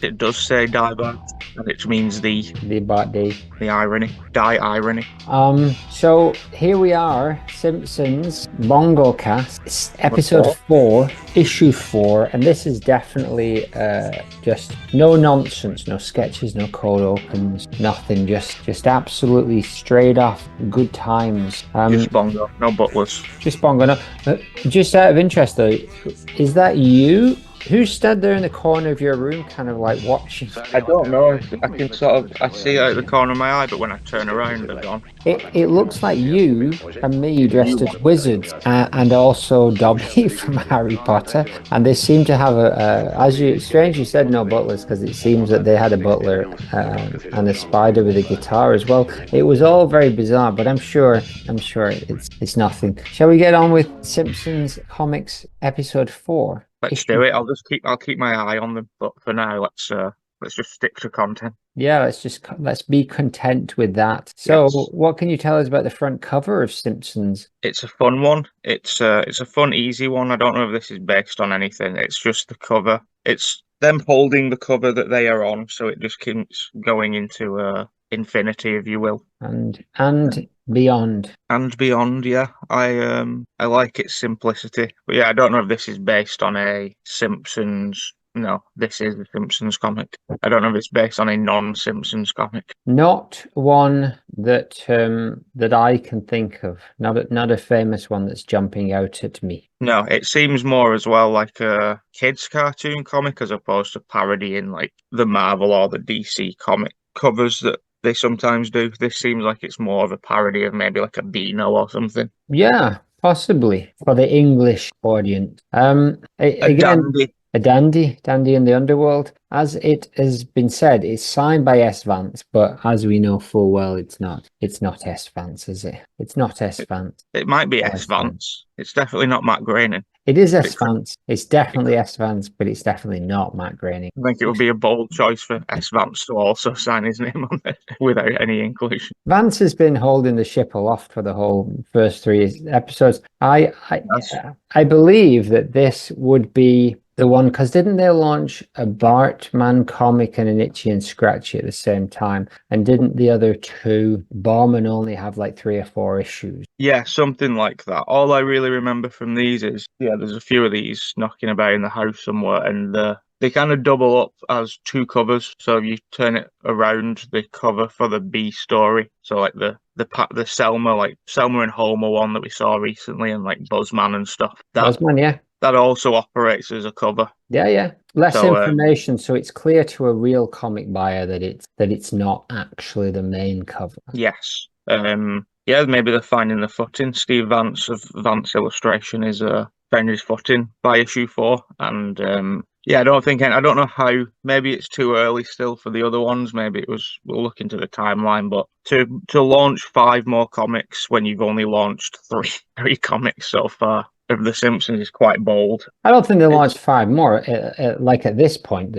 It does say die Bart, and it means The Bart Day. the irony, die irony. So here we are, Simpsons Bongo Cast, episode Four. 4, issue 4, and this is definitely just no nonsense, no sketches, no cold opens, nothing, just absolutely straight off good times. Just Bongo, no butlers. Just Bongo. No, just out of interest though, is that you? Who stood there in the corner of your room, kind of like watching? I don't know. I can I see it out the corner of my eye, but when I turn around, they're gone. It looks like you and me dressed as wizards, and also Dobby from Harry Potter. And they seem to have as you strangely said, no butlers, because it seems that they had a butler and a spider with a guitar as well. It was all very bizarre, but I'm sure it's nothing. Shall we get on with Simpsons Comics episode 4? Let's do it. I'll keep my eye on them. But for now, let's just stick to content. Yeah, let's be content with that. So, Yes. what can you tell us about the front cover of Simpsons? It's a fun one. It's a fun, easy one. I don't know if this is based on anything. It's just the cover. It's them holding the cover that they are on, so it just keeps going into infinity, if you will. And beyond. And beyond, yeah. I like its simplicity. But yeah, I don't know if this is based on a Simpsons. No, this is a Simpsons comic. I don't know if it's based on a non-Simpsons comic. Not one that I can think of. Not a famous one that's jumping out at me. No, it seems more as well like a kids' cartoon comic as opposed to parodying like the Marvel or the DC comic covers that they sometimes do. This seems like it's more of a parody of maybe like a Beano or something. Yeah, possibly for the English audience. Again, Dandy. a dandy in the underworld. As it has been said, it's signed by S. Vance, but as we know full well, it's not. It's not S. Vance, is it? It's not S. Vance. It might be Oh, S. Vance. It's definitely not Matt Groening. It is S. Vance. It's definitely S. Vance, but it's definitely not Matt Groening. I think it would be a bold choice for S. Vance to also sign his name on it without any inclusion. Vance has been holding the ship aloft for the whole first 3 episodes. I believe that this would be the one, because didn't they launch a Bartman comic and an Itchy and Scratchy at the same time? And didn't the other two, Barman, only have like 3 or 4 issues? Yeah, something like that. All I really remember from these is, yeah, there's a few of these knocking about in the house somewhere, and they kind of double up as 2 covers. So if you turn it around, the cover for the B story. So like the Selma, like Selma and Homer one that we saw recently, and like Buzzman and stuff. Buzzman, yeah. That also operates as a cover. Yeah. Less information, so it's clear to a real comic buyer that it's not actually the main cover. Yes. Yeah, maybe they're finding the footing. Steve Vance of Vance Illustration is finding his footing by issue 4, and yeah, I don't know how. Maybe it's too early still for the other ones. Maybe it was. We'll look into the timeline, but to launch 5 more comics when you've only launched three comics so far of The Simpsons is quite bold. I don't think they launched 5 more. Like at this point,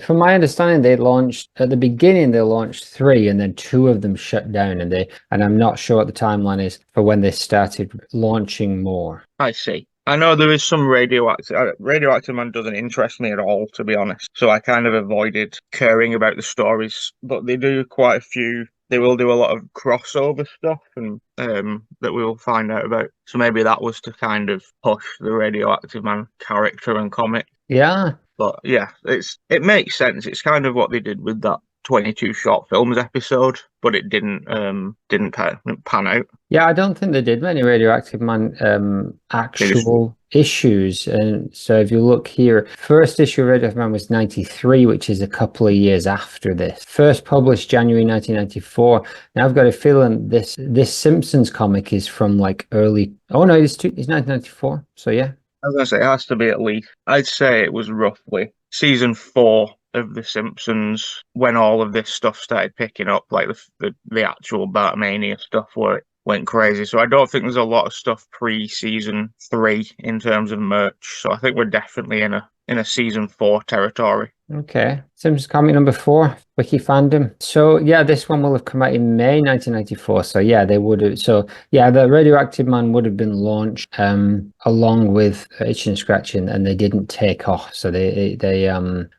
from my understanding, they launched at the beginning. They launched 3, and then 2 of them shut down. And I'm not sure what the timeline is for when they started launching more. I see. I know there is some Radioactive. Radioactive Man doesn't interest me at all, to be honest. So I kind of avoided caring about the stories. But they do quite a few. They will do a lot of crossover stuff, and that we will find out about. So maybe that was to kind of push the Radioactive Man character and comic. Yeah. But yeah, it makes sense. It's kind of what they did with that 22 short films episode, but it didn't pan out. Yeah, I don't think they did many Radioactive Man actual issues. And so if you look here, first issue of Radioactive Man was 93, which is a couple of years after this. First published January 1994. Now I've got a feeling this Simpsons comic is from like early. Oh no, it's 1994. So yeah. I was gonna say it has to be at least. I'd say it was roughly season 4 of The Simpsons when all of this stuff started picking up, like the actual Bartmania stuff where it went crazy. So I don't think there's a lot of stuff pre-season 3 in terms of merch. So I think we're definitely in a in a season 4 territory. Okay. Simpsons comic number 4, Wiki Fandom. So yeah, this one will have come out in May 1994. So yeah, they would have. So yeah, the Radioactive Man would have been launched along with Itching and Scratching, and they didn't take off. So they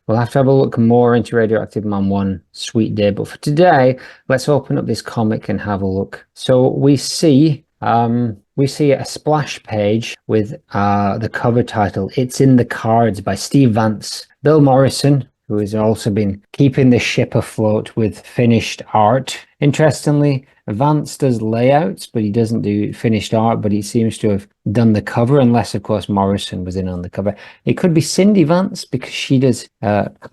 we'll have to have a look more into Radioactive Man 1 Sweet Day. But for today, let's open up this comic and have a look. So we see a splash page with the cover title, It's in the Cards by Steve Vance. Bill Morrison, who has also been keeping the ship afloat with finished art. Interestingly, Vance does layouts, but he doesn't do finished art, but he seems to have done the cover, unless, of course, Morrison was in on the cover. It could be Cindy Vance because she does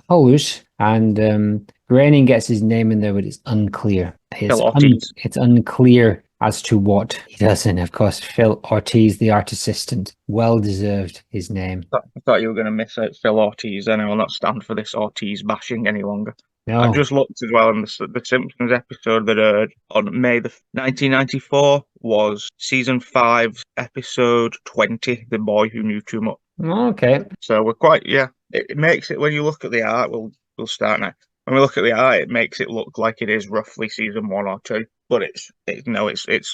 colors, and Groening gets his name in there, but it's unclear. It's unclear as to what he does. And of course, Phil Ortiz, the art assistant, well deserved his name. I thought you were going to miss out Phil Ortiz, and I will not stand for this Ortiz bashing any longer. No. I just looked as well, and the Simpsons episode that aired on May 1994 was season 5, episode 20, The Boy Who Knew Too Much. Okay. So we're quite, yeah, it makes it, when you look at the art, we'll start next. When we look at the art, it makes it look like it is roughly season 1 or 2. But it's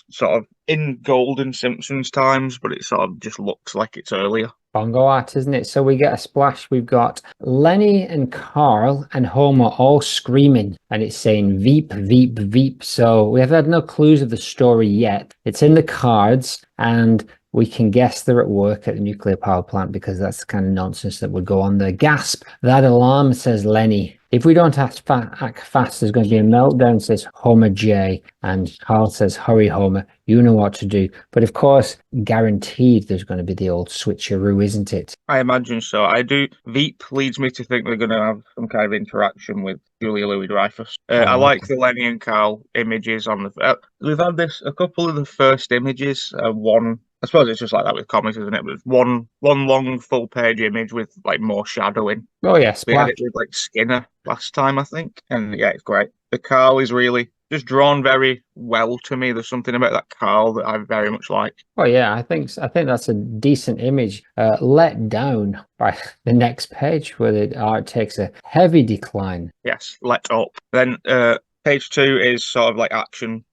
sort of in golden Simpsons times, but it sort of just looks like it's earlier. Bongo art, isn't it? So we get a splash. We've got Lenny and Carl and Homer all screaming, and it's saying Veep, Veep, Veep. So we have had no clues of the story yet. It's in the cards, and we can guess they're at work at the nuclear power plant because that's the kind of nonsense that would go on there. Gasp! That alarm, says Lenny. If we don't act fast, there's going to be a meltdown, says Homer J. And Carl says, hurry, Homer, you know what to do. But of course, guaranteed there's going to be the old switcheroo, isn't it? I imagine so. I do. Veep leads me to think they're going to have some kind of interaction with Julia Louis-Dreyfus. I like the Lenny and Carl images on the... we've had a couple of the first images, one... I suppose it's just like that with comics, isn't it? But it's one long full page image with like more shadowing. Oh yes, we had it with like Skinner last time, I think, and yeah, it's great. The Carl is really just drawn very well to me. There's something about that Carl that I very much like. Oh yeah, I think that's a decent image. Let down by the next page where the art takes a heavy decline. Yes, let up. Then page 2 is sort of like action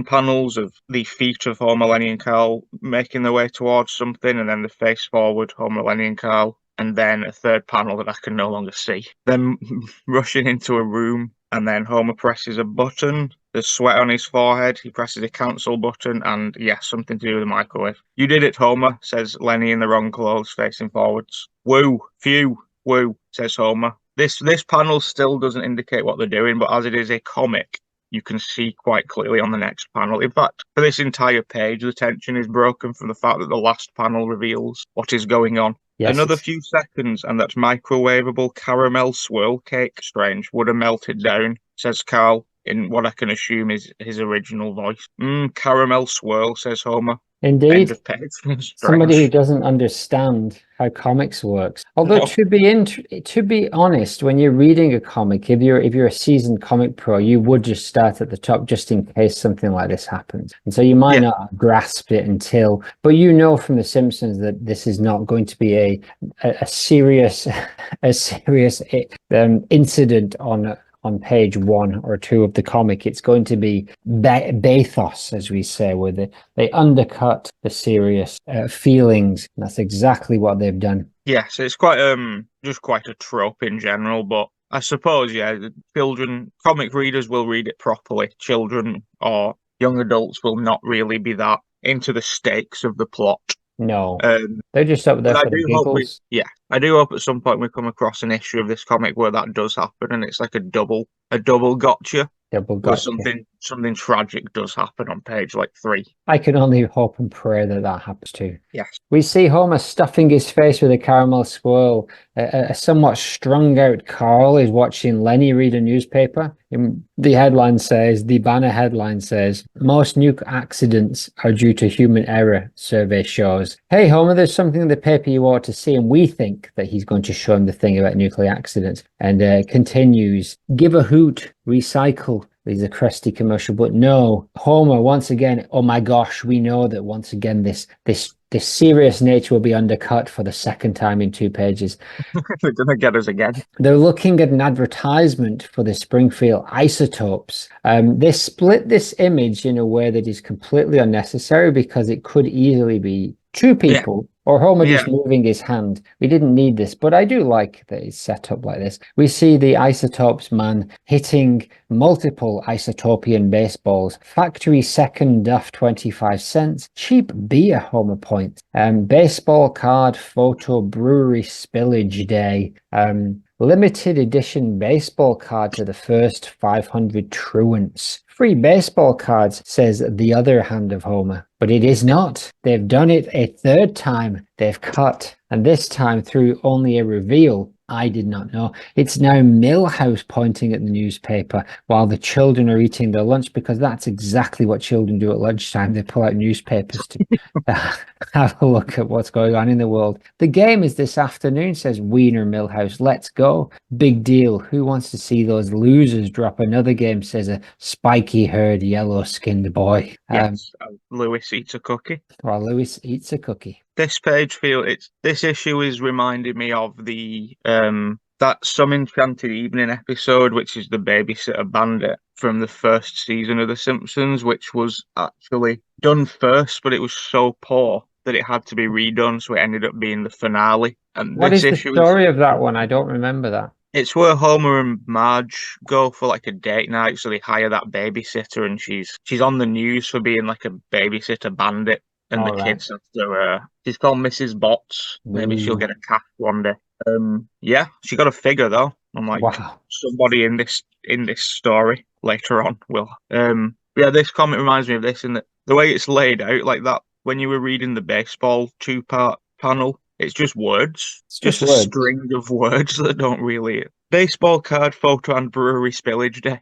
panels of the feet of Homer, Lenny, and Carl making their way towards something, and then the face forward, Homer, Lenny, and Carl, and then a third panel that I can no longer see. Then rushing into a room, and then Homer presses a button. There's sweat on his forehead. He presses a cancel button, and yes, something to do with the microwave. You did it, Homer, says Lenny in the wrong clothes, facing forwards. Woo, phew, woo, says Homer. This panel still doesn't indicate what they're doing, but as it is a comic, you can see quite clearly on the next panel. In fact, for this entire page, the tension is broken from the fact that the last panel reveals what is going on. Yes, another few seconds, and that microwavable caramel swirl cake, strange, would have melted down, says Carl, in what I can assume is his original voice. Caramel swirl, says Homer. Indeed. Somebody who doesn't understand how comics works. Although no. to be honest, when you're reading a comic, if you're a seasoned comic pro, you would just start at the top just in case something like this happens. And so you might not grasp it until, but you know from The Simpsons that this is not going to be a serious incident on page 1 or 2 of the comic. It's going to be bathos, as we say, where they undercut the serious feelings. And that's exactly what they've done. Yes, it's quite just quite a trope in general, but I suppose, comic readers will read it properly. Children or young adults will not really be that into the stakes of the plot. No, they're just up there for the giggles. I do hope at some point we come across an issue of this comic where that does happen, and it's like a double gotcha. Where something tragic does happen on page 3. I can only hope and pray that happens too. Yes. We see Homer stuffing his face with a caramel swirl. A somewhat strung out Carl is watching Lenny read a newspaper. The banner headline says, most nuke accidents are due to human error, survey shows. Hey Homer, there's something in the paper you ought to see. And we think that he's going to show him the thing about nuclear accidents. And continues, give a hoot, recycle. There's a crusty commercial, but no, Homer, once again, oh my gosh, we know that once again this the serious nature will be undercut for the second time in 2 pages. They're gonna get us again. They're looking at an advertisement for the Springfield isotopes. They split this image in a way that is completely unnecessary because it could easily be two people or Homer just moving his hand. We didn't need this, but I do like that it's set up like this. We see the isotopes man hitting multiple isotopian baseballs. Factory second duff 25 cents. Cheap beer, Homer points. Baseball card photo brewery spillage day. Limited edition baseball card to the first 500 truants. Free baseball cards, says the other hand of Homer. But it is not. They've done it a third time. They've cut. And this time through only a reveal. I did not know. It's now Milhouse pointing at the newspaper while the children are eating their lunch, because that's exactly what children do at lunchtime. They pull out newspapers to have a look at what's going on in the world. The game is this afternoon, says Wiener Milhouse. Let's go. Big deal. Who wants to see those losers drop another game, says a spiky-haired, yellow-skinned boy. Yes, Lewis eats a cookie. Well, Lewis eats a cookie. This this issue is reminding me of the that Some Enchanted Evening episode, which is the Babysitter Bandit from the first season of The Simpsons, which was actually done first, but it was so poor that it had to be redone, so it ended up being the finale. And what is the story of that one? I don't remember that. It's where Homer and Marge go for like a date night, so they hire that babysitter, and she's on the news for being like a babysitter bandit. And the kids after her. She's called Mrs. Botts. Maybe she'll get a cat one day. Yeah, she got a figure though. I'm like, wow. Somebody in this story later on will. Yeah, this comic reminds me of this, in that the way it's laid out, like that when you were reading the baseball 2-part panel, it's just words. It's just a string of words that don't really. Baseball card photo and brewery spillage day.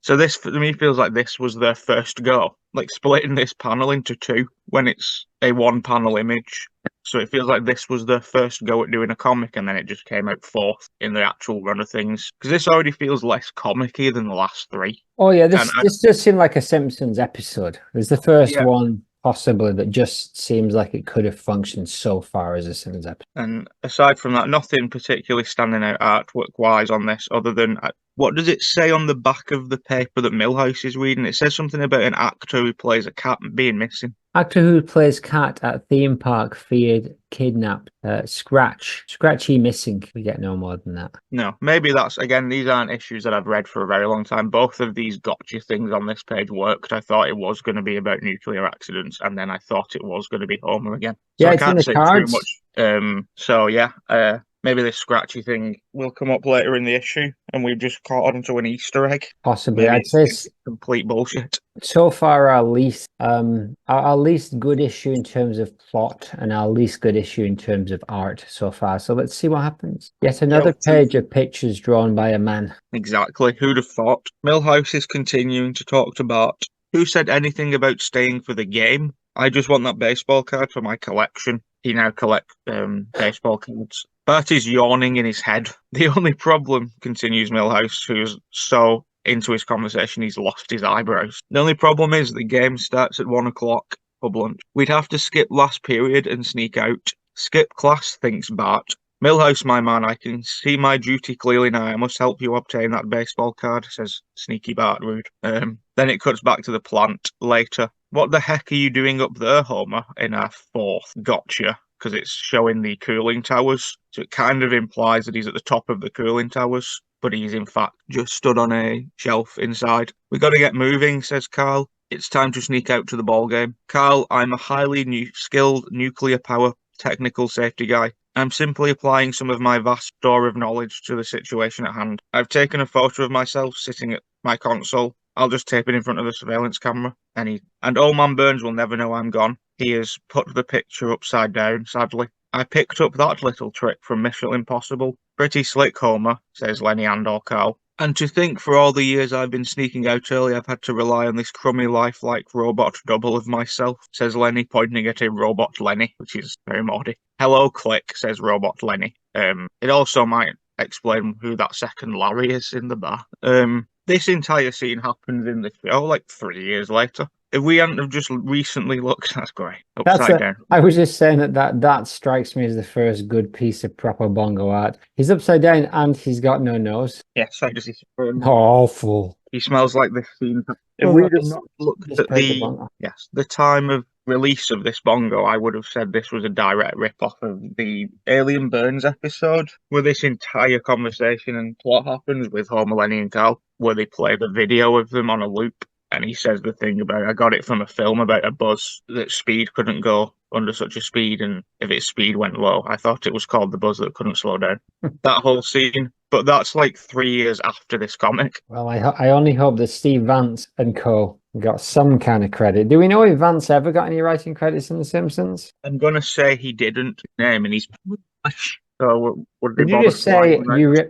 So this for me feels like this was their first go, like splitting this panel into two when it's a one panel image. So it feels like this was their first go at doing a comic, and then it just came out fourth in the actual run of things. Because this already feels less comic-y than the last three. Oh yeah, this does seem like a Simpsons episode. There's the first one possibly that just seems like it could have functioned so far as a Simpsons episode. And aside from that, nothing particularly standing out artwork-wise on this, other than what does it say on the back of the paper that Milhouse is reading? It says something about an actor who plays a cat being missing. Actor who plays cat at theme park feared kidnapped. Scratchy missing. We get no more than that. No, maybe that's, again, these aren't issues that I've read for a very long time. Both of these gotcha things on this page worked. I thought it was going to be about nuclear accidents, and then I thought it was going to be Homer again. So yeah, I it's can't in the say cards. Too much. So yeah, maybe this scratchy thing will come up later in the issue, and we've just caught on to an Easter egg. Possibly. I'd say it's complete bullshit. So far, our least good issue in terms of plot, and our least good issue in terms of art so far. So let's see what happens. Yet another page of pictures drawn by a man. Exactly. Who'd have thought? Milhouse is continuing to talk to Bart. Who said anything about staying for the game? I just want that baseball card for my collection. He now collects baseball cards. Bart is yawning in his head. The only problem, continues Milhouse, who's so into his conversation he's lost his eyebrows. The only problem is the game starts at 1 o'clock, pub lunch. We'd have to skip last period and sneak out. Skip class, thinks Bart. Milhouse, my man, I can see my duty clearly now. I must help you obtain that baseball card, says sneaky Bart rude. Then it cuts back to the plant later. What the heck are you doing up there, Homer? In our fourth gotcha, because it's showing the cooling towers. So it kind of implies that he's at the top of the cooling towers, but he's in fact just stood on a shelf inside. We got to get moving, says Carl. It's time to sneak out to the ball game. Carl, I'm a highly skilled nuclear power technical safety guy. I'm simply applying some of my vast store of knowledge to the situation at hand. I've taken a photo of myself sitting at my console. I'll just tape it in front of the surveillance camera. And Old Man Burns will never know I'm gone. He has put the picture upside down, sadly. I picked up that little trick from Mission Impossible. Pretty slick, Homer, says Lenny and or Carl. And to think for all the years I've been sneaking out early, I've had to rely on this crummy lifelike robot double of myself, says Lenny, pointing at a robot Lenny, which is very Morty. Hello, Click, says robot Lenny. It also might explain who that second Larry is in the bar. This entire scene happens in the show like 3 years later. If we hadn't have just recently looked, that's great. That's Upside down. I was just saying that strikes me as the first good piece of proper Bongo art. He's upside down and he's got no nose. Yes, I just Awful. he smells like this scene. If Oh, we'd have not looked at the time of release of this Bongo, I would have said this was a direct rip-off of the Alien Burns episode, where this entire conversation and plot happens with Homer, Lenny, and Carl, where they play the video of them on a loop. And he says the thing about, I got it from a film about a buzz that speed couldn't go under such a speed, and if its speed went low, I thought it was called the buzz that couldn't slow down. That whole scene. But that's like 3 years after this comic. Well, I only hope that Steve Vance and co. got some kind of credit. Do we know if Vance ever got any writing credits in The Simpsons? I'm going to say he didn't name, and he's... So would Did you just say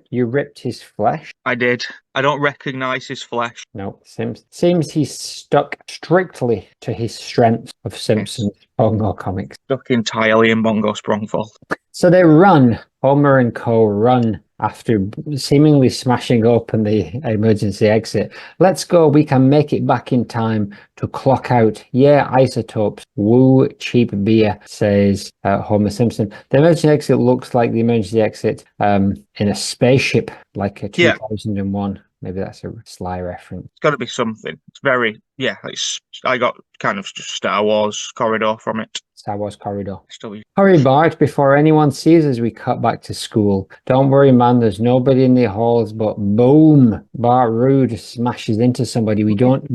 you ripped his flesh? I did. I don't recognize his flesh. No, seems he's stuck strictly to his strengths of Simpsons Bongo comics. Stuck entirely in Bongo Sprongfold. So they run. Homer and co. run after seemingly smashing open the emergency exit. Let's go. We can make it back in time to clock out. Yeah, isotopes. Woo, cheap beer, says Homer Simpson. The emergency exit looks like the emergency exit in a spaceship, like a 2001. Maybe that's a sly reference. It's got to be something. It's very, I got kind of just Star Wars corridor from it. Star Wars corridor. Hurry, Bart, before anyone sees us, we cut back to school. Don't worry, man, there's nobody in the halls, but boom, Bart Rude smashes into somebody. We don't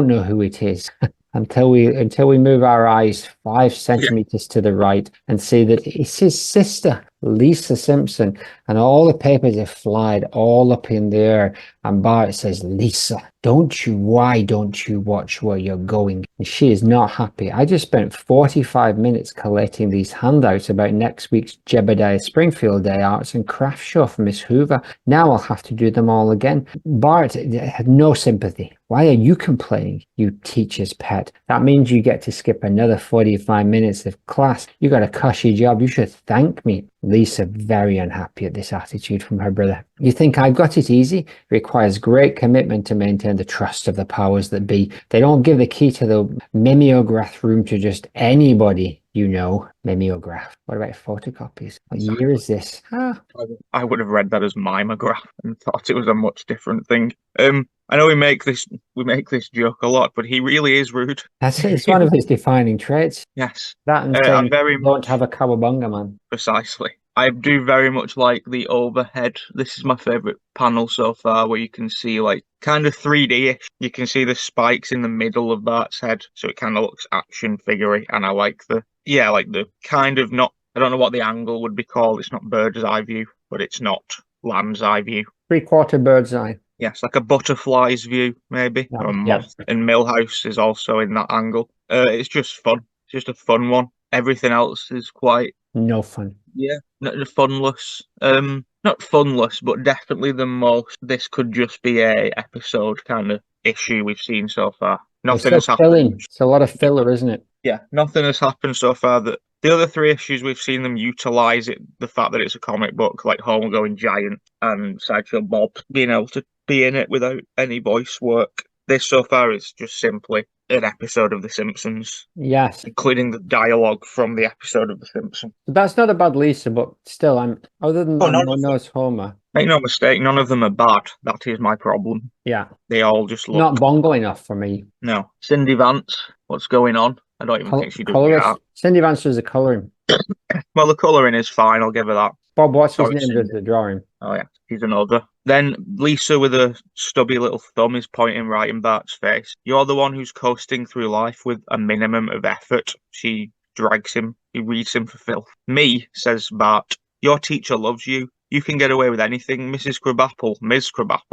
know who it is. Until we move our eyes 5 centimeters to the right and see that it's his sister, Lisa Simpson, and all the papers are flying all up in the air. And Bart says, Lisa, why don't you watch where you're going? And she is not happy. I just spent 45 minutes collating these handouts about next week's Jebediah Springfield Day Arts and Crafts Show for Miss Hoover. Now I'll have to do them all again. Bart had no sympathy. Why are you complaining, you teacher's pet? That means you get to skip another 45 minutes of class. You got a cushy job. You should thank me. Lisa, very unhappy at this attitude from her brother. You think I've got it easy? It requires great commitment to maintain the trust of the powers that be. They don't give the key to the mimeograph room to just anybody, you know. Mimeograph. What about photocopies? What year is this? I would have read that as mimeograph and thought it was a much different thing. I know we make this joke a lot, but he really is rude. It's one of his defining traits. Yes. That and saying don't have a cowabunga, man. Precisely. I do very much like the overhead. This is my favourite panel so far, where you can see like kind of 3D-ish. You can see the spikes in the middle of Bart's head, so it kind of looks action figure-y, and I like the kind of not, I don't know what the angle would be called. It's not bird's eye view, but it's not lamb's eye view. 3/4 bird's eye. Yes, like a butterfly's view, maybe. No, or a moth. And Milhouse is also in that angle. It's just fun. It's just a fun one. Everything else is quite... No fun. Yeah, funless. Not funless, but definitely the most. This could just be a episode kind of issue we've seen so far. Nothing has happened. It's a lot of filler, isn't it? Yeah, nothing has happened so far that the other 3 issues we've seen them utilize it, the fact that it's a comic book, like Homer going giant and Sideshow Bob being able to be in it without any voice work. This so far is just simply an episode of The Simpsons. Yes. Including the dialogue from the episode of The Simpsons. That's not a bad Lisa, but still, other than knows Homer. Make no mistake, none of them are bad. That is my problem. Yeah. They all just look... Not Bongo enough for me. No. Cindy Vance, what's going on? I don't even think she does that. Cindy Vance does the colouring. Well, the colouring is fine, I'll give her that. Bob, what's his name, does the drawing? Oh, yeah, he's another. Then Lisa with a stubby little thumb is pointing right in Bart's face. You're the one who's coasting through life with a minimum of effort. She drags him. He reads him for filth. Me, says Bart, your teacher loves you. You can get away with anything. Ms. Crabapple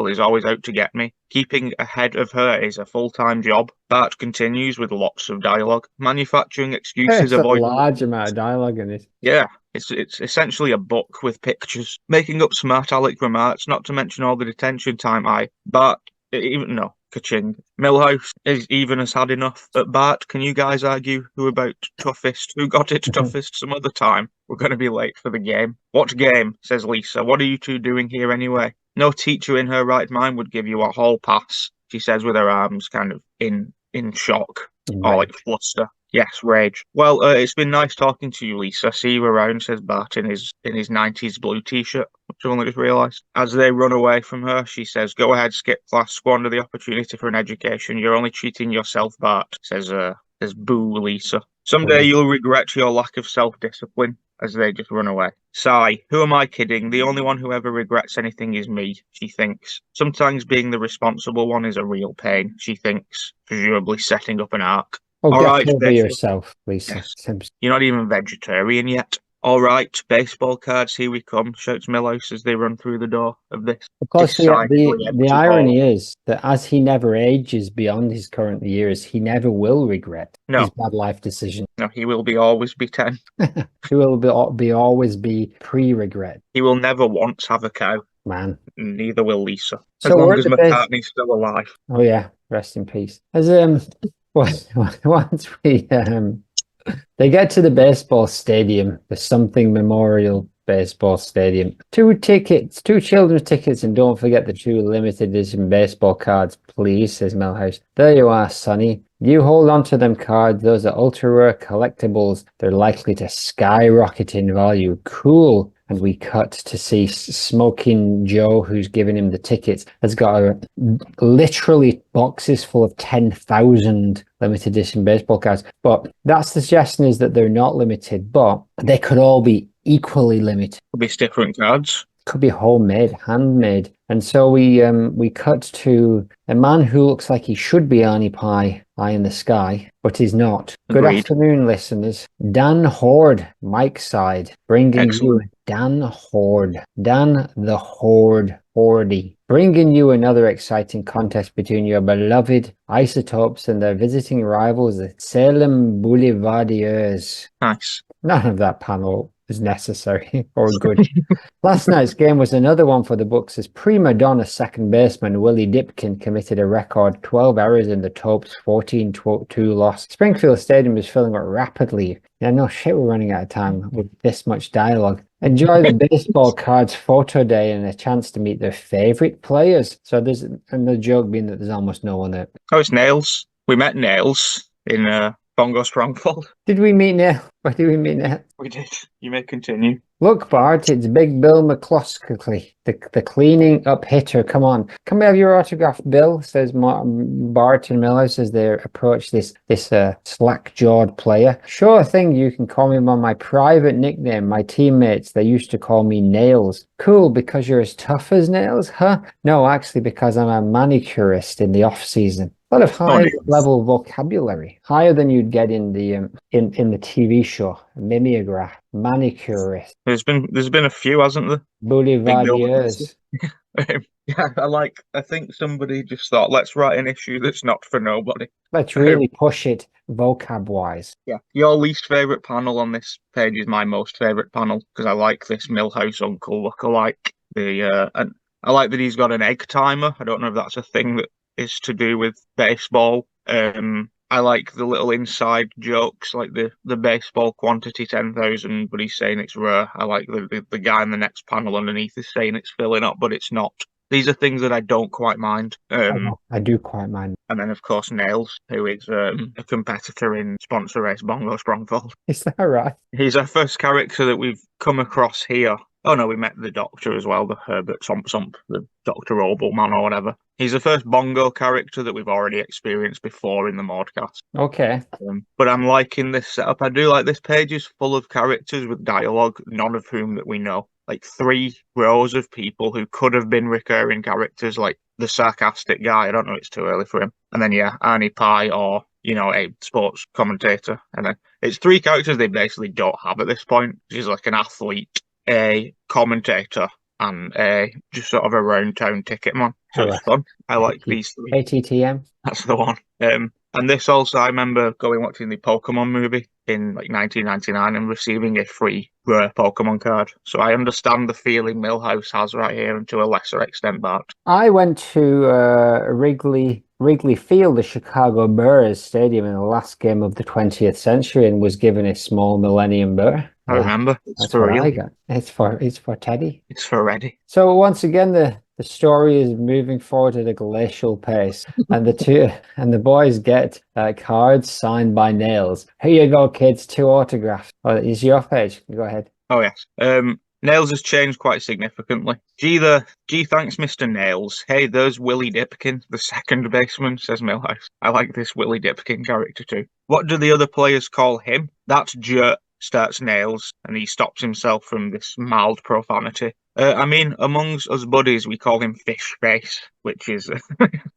is always out to get me. Keeping ahead of her is a full-time job. Bart continues with lots of dialogue. Manufacturing excuses. There's a large amount of dialogue in it. Yeah, it's essentially a book with pictures. Making up smart aleck remarks, not to mention all the detention time Ka-ching. Milhouse even has had enough. At Bart, can you guys argue who got it toughest some other time? We're going to be late for the game. What game? Says Lisa. What are you two doing here anyway? No teacher in her right mind would give you a hall pass, she says with her arms kind of in in shock or Right. like fluster. Yes, rage. Well, it's been nice talking to you, Lisa. See you around, says Bart in his 90s blue t-shirt, which I've only just realised. As they run away from her, she says, "Go ahead, skip class, squander the opportunity for an education. You're only cheating yourself, Bart," says boo, Lisa. "Someday you'll regret your lack of self-discipline," as they just run away. Sigh. Who am I kidding? The only one who ever regrets anything is me, she thinks. Sometimes being the responsible one is a real pain, she thinks, presumably setting up an arc. Oh, All get right, over baseball. yourself, Lisa Yes. Simpson. You're not even vegetarian yet. All right, baseball cards, here we come, shouts Milhouse as they run through the door of this Of course, decidedly the empty hall. irony is that as he never ages beyond his current years, he never will regret his No, bad life decision. no, he will always be 10. He will always be pre-regret, He will never once have a cow. man. Neither will Lisa. As So we're long at as the base. McCartney's still alive. Oh yeah, rest in peace. As once we they get to the baseball stadium, the something memorial baseball stadium. 2 tickets, 2 children's tickets, and don't forget the 2 limited edition baseball cards, please, says Milhouse. There you are, Sonny. You hold on to them cards. Those are ultra rare collectibles. They're likely to skyrocket in value. Cool. And we cut to see Smoking Joe, who's giving him the tickets, has got literally boxes full of 10,000 limited edition baseball cards. But that's the suggestion, is that they're not limited, but they could all be equally limited. Could be different cards. Could be homemade, handmade. And so we cut to a man who looks like he should be Arnie Pie, eye in the sky, but he's not. Good Agreed. afternoon, listeners. Dan Horde, Mike's side, bringing Excellent. you Dan Horde, Dan the Horde, Hordy, bringing you another exciting contest between your beloved Isotopes and their visiting rivals, the Salem Boulevardiers. Nice. None of that panel is necessary or good. Last night's game was another one for the books, as prima donna second baseman Willie Dipkin committed a record 12 errors in the Topes' 14-2 loss. Springfield Stadium is filling up rapidly. Yeah, no shit, we're running out of time with this much dialogue. Enjoy the baseball cards photo day and a chance to meet their favorite players. So and the joke being that there's almost no one there. Oh, it's Nails. We met Nails in Bongo Sprongfold. Did we meet Neil? Where did we meet Neil? We did. You may continue. Look, Bart, it's Big Bill McCloskey, the cleaning up hitter. Come on. Can we have your autograph, Bill? Says Bart and Milhouse as they approach this slack-jawed player. Sure thing, you can call me by my private nickname. My teammates, they used to call me Nails. Cool, because you're as tough as nails, huh? No, actually, because I'm a manicurist in the off-season. A lot of high-level vocabulary, higher than you'd get in the TV show. Mimeograph, manicurist. There's been a few, hasn't there? Boulevardiers. Yeah, I think somebody just thought, let's write an issue that's not for nobody. Let's really push it vocab-wise. Yeah, your least favourite panel on this page is my most favourite panel, because I like this Milhouse uncle look-alike. And I like that he's got an egg timer. I don't know if that's a thing that is to do with baseball. I like the little inside jokes, like the baseball quantity 10,000, but he's saying it's rare. I like the guy in the next panel underneath is saying it's filling up, but it's not. These are things that I don't quite mind. I do quite mind. And then, of course, Nails, who is a competitor in sponsor race Bongo Sprongfold. Is that right? He's our first character that we've come across here. Oh no, we met the Doctor as well, the Herbert Somp, the Dr. Obelman or whatever. He's the first Bongo character that we've already experienced before in the Mordcast. Okay. But I'm liking this setup. I do like this page is full of characters with dialogue, none of whom that we know. Like 3 rows of people who could have been recurring characters, like the sarcastic guy. I don't know, it's too early for him. And then, yeah, Arnie Pie or, a sports commentator. And then it's 3 characters they basically don't have at this point. She's like an athlete, a commentator, and a just sort of a round town ticket man. So it's fun. I like these 3. ATTM. That's the one. And this also, I remember watching the Pokemon movie in like 1999 and receiving a free rare Pokemon card. So I understand the feeling Milhouse has right here, and to a lesser extent Bart. I went to Wrigley Field, the Chicago Bears stadium, in the last game of the 20th century, and was given a small Millennium Bear. I remember. That's for real. I got. It's for Teddy. It's for Reddy. So once again, the The story is moving forward at a glacial pace, and the boys get cards signed by Nails. Here you go, kids, 2 autographs. Oh, it's your page. Go ahead. Oh yes. Nails has changed quite significantly. Gee, thanks, Mr. Nails. Hey, there's Willie Dipkin, the second baseman, says Millhouse. I like this Willie Dipkin character too. What do the other players call him? That's jerk, starts Nails, and he stops himself from this mild profanity. I mean, amongst us buddies, we call him Fish Face, which is,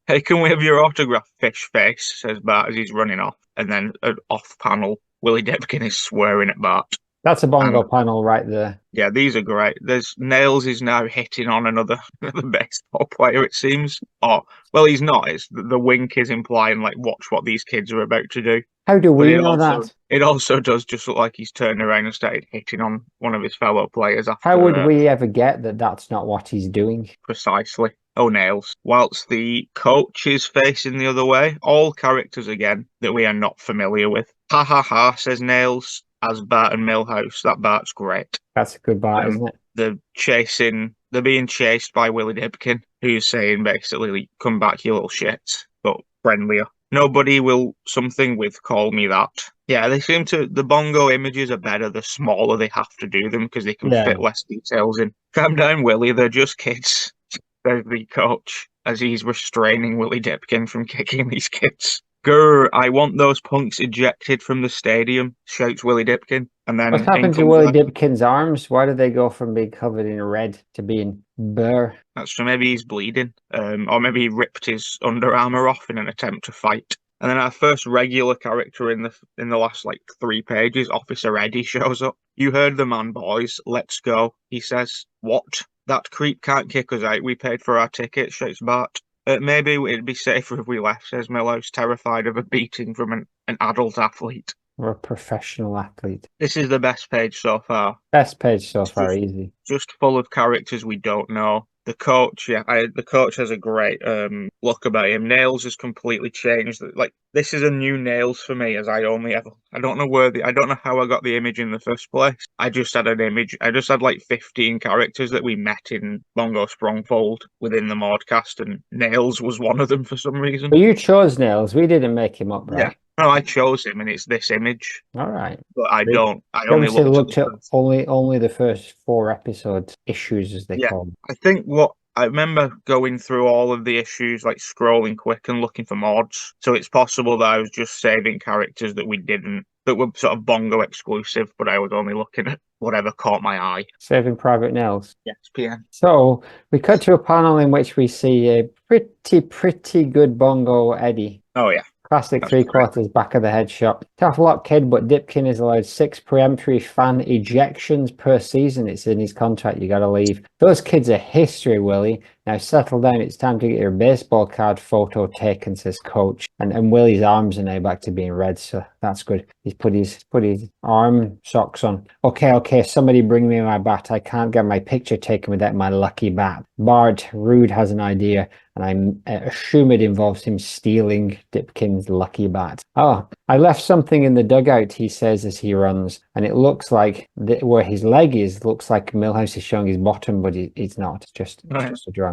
hey, can we have your autograph, Fish Face, says Bart as he's running off. And then off panel, Willie Dipkin is swearing at Bart. That's a Bongo panel right there. Yeah, these are great. There's Nails is now hitting on another baseball player, it seems. Oh, well, he's not. It's the wink is implying, like, watch what these kids are about to do. How do we know that? It also does just look like he's turned around and started hitting on one of his fellow players after. How would we ever get that that's not what he's doing? Precisely. Oh, Nails. Whilst the coach is facing the other way, all characters again that we are not familiar with. Ha ha ha, says Nails. As Bart and Millhouse. That Bart's great. That's a good Bart, isn't it? They're being chased by Willie Dipkin, who's saying basically, come back, you little shits, but friendlier. Nobody will something with call me that. Yeah, they seem to, the Bongo images are better the smaller they have to do them because they can fit less details in. Calm down, Willie, they're just kids. There's the coach as he's restraining Willie Dipkin from kicking these kids. Grr, I want those punks ejected from the stadium, shouts Willie Dipkin. And then what happened to Willie Dipkin's arms? Why did they go from being covered in red to being bare? That's true. Maybe he's bleeding. Or maybe he ripped his Under Armour off in an attempt to fight. And then our first regular character in the last 3 pages, Officer Eddie, shows up. You heard the man, boys. Let's go, he says. What? That creep can't kick us out. We paid for our tickets, shouts Bart. Maybe it'd be safer if we left, says Millhouse, terrified of a beating from an adult athlete. Or a professional athlete. This is the best page so far. Best page so far, easy. Just full of characters we don't know. The coach, the coach has a great look about him. Nails has completely changed. This is a new Nails for me, as I don't know how I got the image in the first place. I just had an image. I just had 15 characters that we met in Bongo Sprongfold within the modcast, and Nails was one of them for some reason. But you chose Nails. We didn't make him up, right? Yeah. No, I chose him, and it's this image. All right. But I only looked at only the first 4 episodes, issues as they call them. I think I remember going through all of the issues, scrolling quick and looking for mods. So it's possible that I was just saving characters that were sort of Bongo exclusive, but I was only looking at whatever caught my eye. Saving Private Nails. Yes, PM. So we cut to a panel in which we see a pretty good Bongo Eddie. Oh, yeah. Classic 3/4 back of the head shot. Tough luck, kid, but Dipkin is allowed 6 peremptory fan ejections per season. It's in his contract. You got to leave. Those kids are history, Willie. Now settle down. It's time to get your baseball card photo taken, says coach. And Willie's arms are now back to being red, so that's good. He's put his arm socks on. Okay, somebody bring me my bat. I can't get my picture taken without my lucky bat. Bart Rude has an idea, and I assume it involves him stealing Dipkin's lucky bat. Oh, I left something in the dugout, he says as he runs, and it looks like where his leg is, looks like Millhouse is showing his bottom, but it's not. It's just a drum.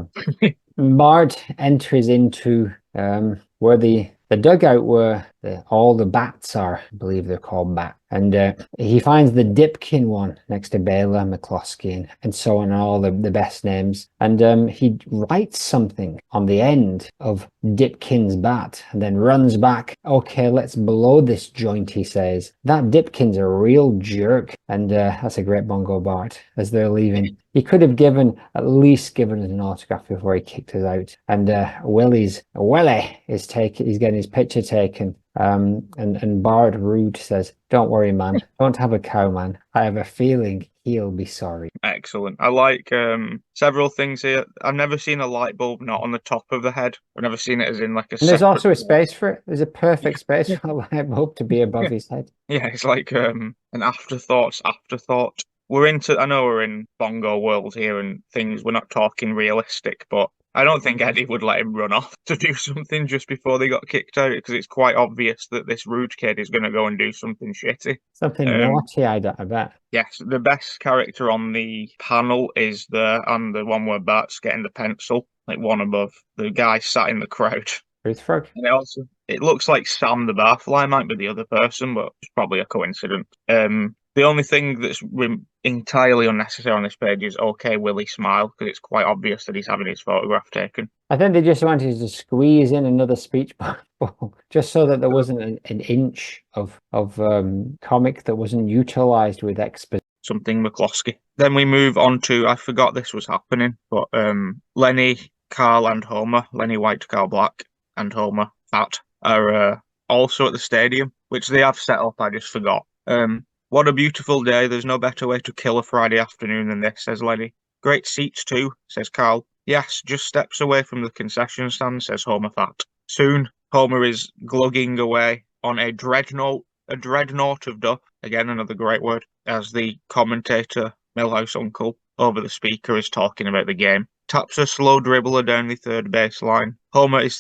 Bart enters into where the dugout where all the bats are. I believe they're called bats. And he finds the Dipkin one next to Bela, McCloskey, and so on, all the best names. And he writes something on the end of Dipkin's bat and then runs back. Okay, let's blow this joint, he says. That Dipkin's a real jerk. And that's a great Bongo Bart as they're leaving. He could have at least given us an autograph before he kicked us out. And Willie is he's getting his picture taken. And Bart Rude says, don't worry, man. Don't have a cow, man. I have a feeling he'll be sorry. Excellent. I like several things here. I've never seen a light bulb not on the top of the head. I've never seen it as in like a. And there's also a space for it. There's a perfect space for a light bulb to be above his head. Yeah, it's like an afterthought. I know we're in Bongo world here and things, we're not talking realistic, but I don't think Eddie would let him run off to do something just before they got kicked out because it's quite obvious that this rude kid is going to go and do something shitty. Something naughty, I bet. Yes, the best character on the panel is and the one where Bart's getting the pencil, like one above. The guy sat in the crowd. Truth frog. And it looks like Sam the Barfly might be the other person, but it's probably a coincidence. The only thing that's entirely unnecessary on this page is okay, Willie smile, because it's quite obvious that he's having his photograph taken. I think they just wanted to squeeze in another speech bubble, just so that there wasn't an inch of comic that wasn't utilized with exposition. Something McCloskey. Then we move on to, I forgot this was happening, but Lenny, Carl, and Homer, Lenny White, Carl Black, and Homer Fat, are also at the stadium, which they have set up, I just forgot. What a beautiful day. There's no better way to kill a Friday afternoon than this, says Lenny. Great seats too, says Carl. Yes, just steps away from the concession stand, says Homer Fat. Soon, Homer is glugging away on a dreadnought of duff, again another great word, as the commentator, Millhouse Uncle, over the speaker is talking about the game. Taps a slow dribbler down the third baseline. Homer is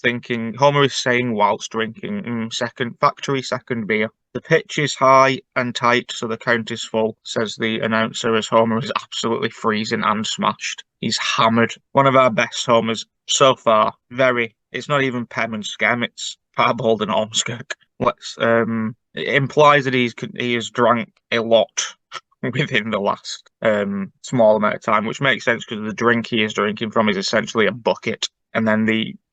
saying whilst drinking, factory second beer. The pitch is high and tight, so the count is full, says the announcer as Homer is absolutely freezing and smashed. He's hammered. One of our best Homers so far. It's not even Pem and Skem, it's Parbold and Ormskirk. It implies that he has drank a lot within the last small amount of time, which makes sense because the drink he is drinking from is essentially a bucket. And then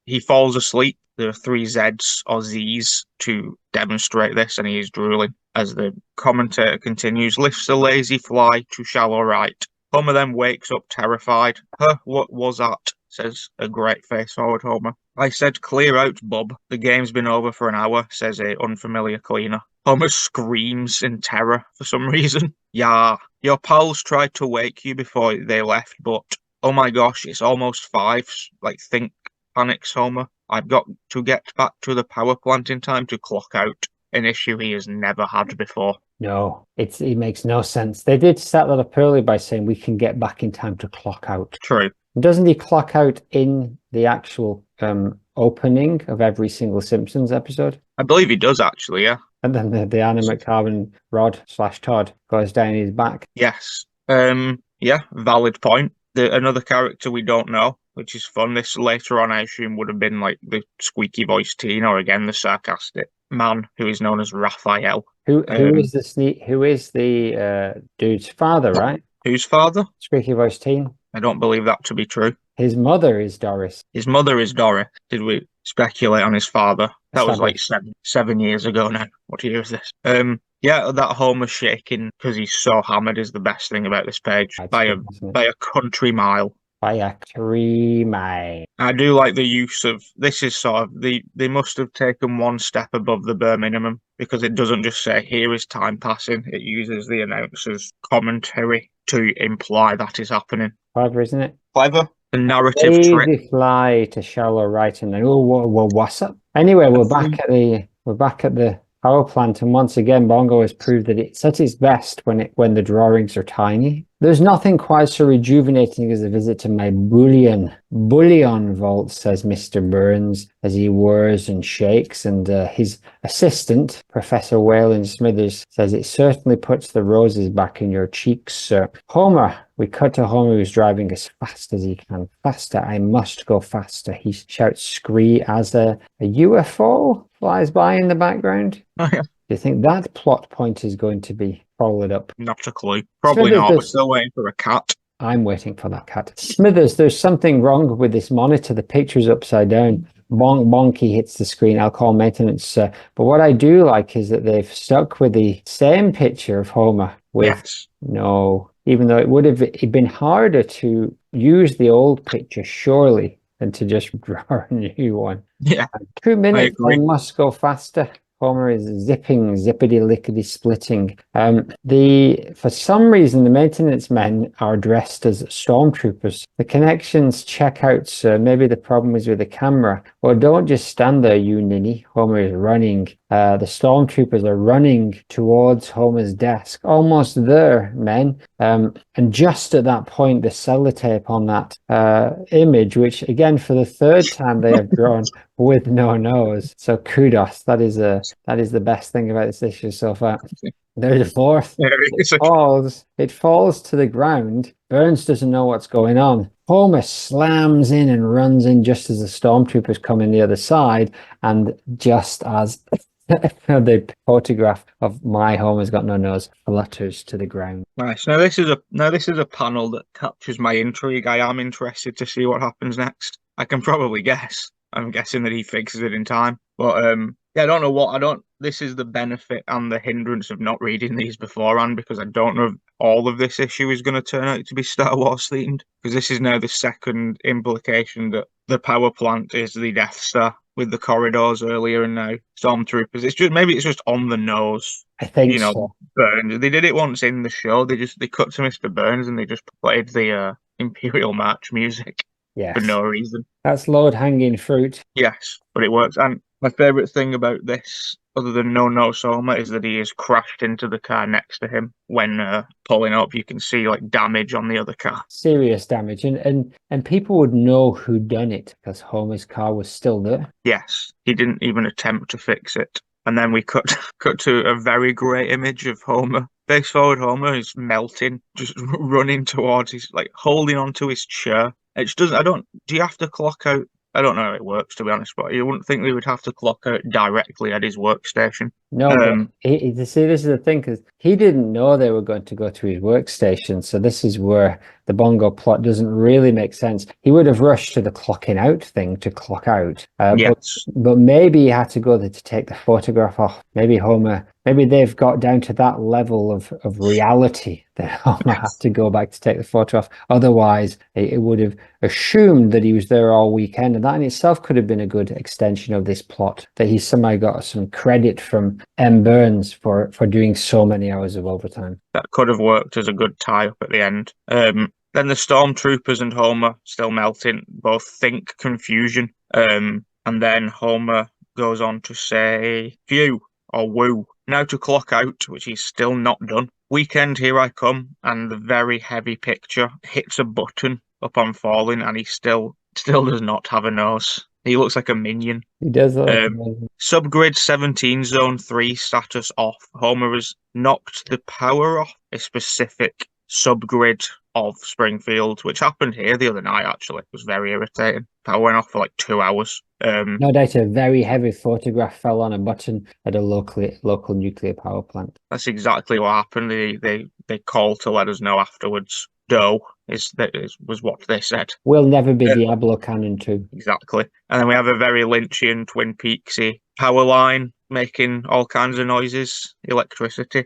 he falls asleep. There are 3 Zs or Zs to demonstrate this, and he is drooling. As the commentator continues, lifts a lazy fly to shallow right. Homer then wakes up terrified. Huh, what was that? Says a great face forward Homer. I said clear out, bub. The game's been over for an hour, says a unfamiliar cleaner. Homer screams in terror for some reason. Yeah, your pals tried to wake you before they left, but oh my gosh, it's almost 5. Think, panics Homer. I've got to get back to the power plant in time to clock out. An issue he has never had before. No, it makes no sense. They did set that up early by saying we can get back in time to clock out. True. Doesn't he clock out in the actual opening of every single Simpsons episode? I believe he does, actually, yeah. And then the animate carbon rod / Todd goes down his back. Yes. Yeah, valid point. Another character we don't know, which is fun. This later on, I assume, would have been like the squeaky voiced teen, or again the sarcastic man who is known as Raphael. Who is the dude's father, right? Whose father? Squeaky voiced teen. I don't believe that to be true. His mother is Doris. His mother is Doris. Did we speculate on his father? That was like 7 years ago now. What year is this? Yeah, that Homer shaking because he's so hammered is the best thing about this page. By a country mile. By a 3 mile. I do like the use of this. Is sort of they must have taken one step above the bare minimum because it doesn't just say here is time passing. It uses the announcer's commentary to imply that is happening. Clever, isn't it? Clever. The narrative trick. Fly to shallow right, and then what's up? Anyway, we're back at the power plant, and once again, Bongo has proved that it's at its best when the drawings are tiny. There's nothing quite so rejuvenating as a visit to my bullion vault, says Mr. Burns as he whirs and shakes, and his assistant, Professor Whalen Smithers, says it certainly puts the roses back in your cheeks, sir. Homer. We cut to Homer, who's driving as fast as he can. Faster, I must go faster. He shouts scree as a UFO flies by in the background. Oh, yeah. Do you think that plot point is going to be followed up? Not a clue. Probably not. We're still waiting for a cat. I'm waiting for that cat. Smithers, there's something wrong with this monitor. The picture's upside down. Bonk, bonk, he hits the screen. I'll call maintenance. But what I do like is that they've stuck with the same picture of Homer with no... Even though it would have been harder to use the old picture, surely, than to just draw a new one. Yeah. 2 minutes, I must go faster. Homer is zippity-lickety splitting. For some reason, the maintenance men are dressed as stormtroopers. The connections checkouts, maybe the problem is with the camera. Well, don't just stand there, you ninny. Homer is running The stormtroopers are running towards Homer's desk. Almost there, men. And just at that point, the sellotape on that image, which again for the third time they have drawn with no nose. So kudos. That is the best thing about this issue so far. There's a fourth. It falls to the ground. Burns doesn't know what's going on. Homer slams in and runs in just as the stormtroopers come in the other side, and just as the photograph of my Homer's got no nose flutters to the ground. Nice. Now this is a panel that captures my intrigue. I am interested to see what happens next. I can probably guess. I'm guessing that he fixes it in time. But yeah, I don't know what this is the benefit and the hindrance of not reading these beforehand, because I don't know if all of this issue is going to turn out to be Star Wars themed, because this is now the second implication that the power plant is the Death Star, with the corridors earlier and now stormtroopers. Maybe it's just on the nose. I think so. Burns. They did it once in the show. They cut to Mr. Burns and they just played the Imperial March music for no reason. That's low-hanging fruit. Yes, but it works. And my favourite thing about this, other than no Homer, is that he is crashed into the car next to him. When pulling up, you can see like damage on the other car. Serious damage, and people would know who done it because Homer's car was still there. Yes, he didn't even attempt to fix it. And then we cut to a very great image of Homer. Face forward, Homer is melting, just running towards his, like holding onto his chair. It doesn't. Do you have to clock out? I don't know how it works, to be honest, but you wouldn't think they would have to clock out directly at his workstation. No, but this is the thing, because he didn't know they were going to go to his workstation. So this is where the Bongo plot doesn't really make sense. He would have rushed to the clocking out thing to clock out. Yes. But maybe he had to go there to take the photograph off. Maybe they've got down to that level of reality that Homer had to go back to take the photograph. Otherwise, it would have assumed that he was there all weekend. And that in itself could have been a good extension of this plot, that he somehow got some credit from M. Burns for doing so many hours of overtime. That could have worked as a good tie-up at the end. Then the stormtroopers and Homer, still melting, both think confusion. And then Homer goes on to say, phew, or woo. Now to clock out, which he's still not done. Weekend, here I come, and the very heavy picture hits a button upon falling, and he still does not have a nose. He looks like a minion. He does look like a minion. Subgrid 17, Zone 3, status off. Homer has knocked the power off a specific subgrid of Springfield, which happened here the other night, actually. It was very irritating. Power went off for like 2 hours. No doubt a very heavy photograph fell on a button at a local nuclear power plant. That's exactly what happened. They called to let us know afterwards. Doe was what they said. We'll never be Diablo Cannon 2. Exactly. And then we have a very Lynchian, Twin Peaksy power line making all kinds of noises, electricity,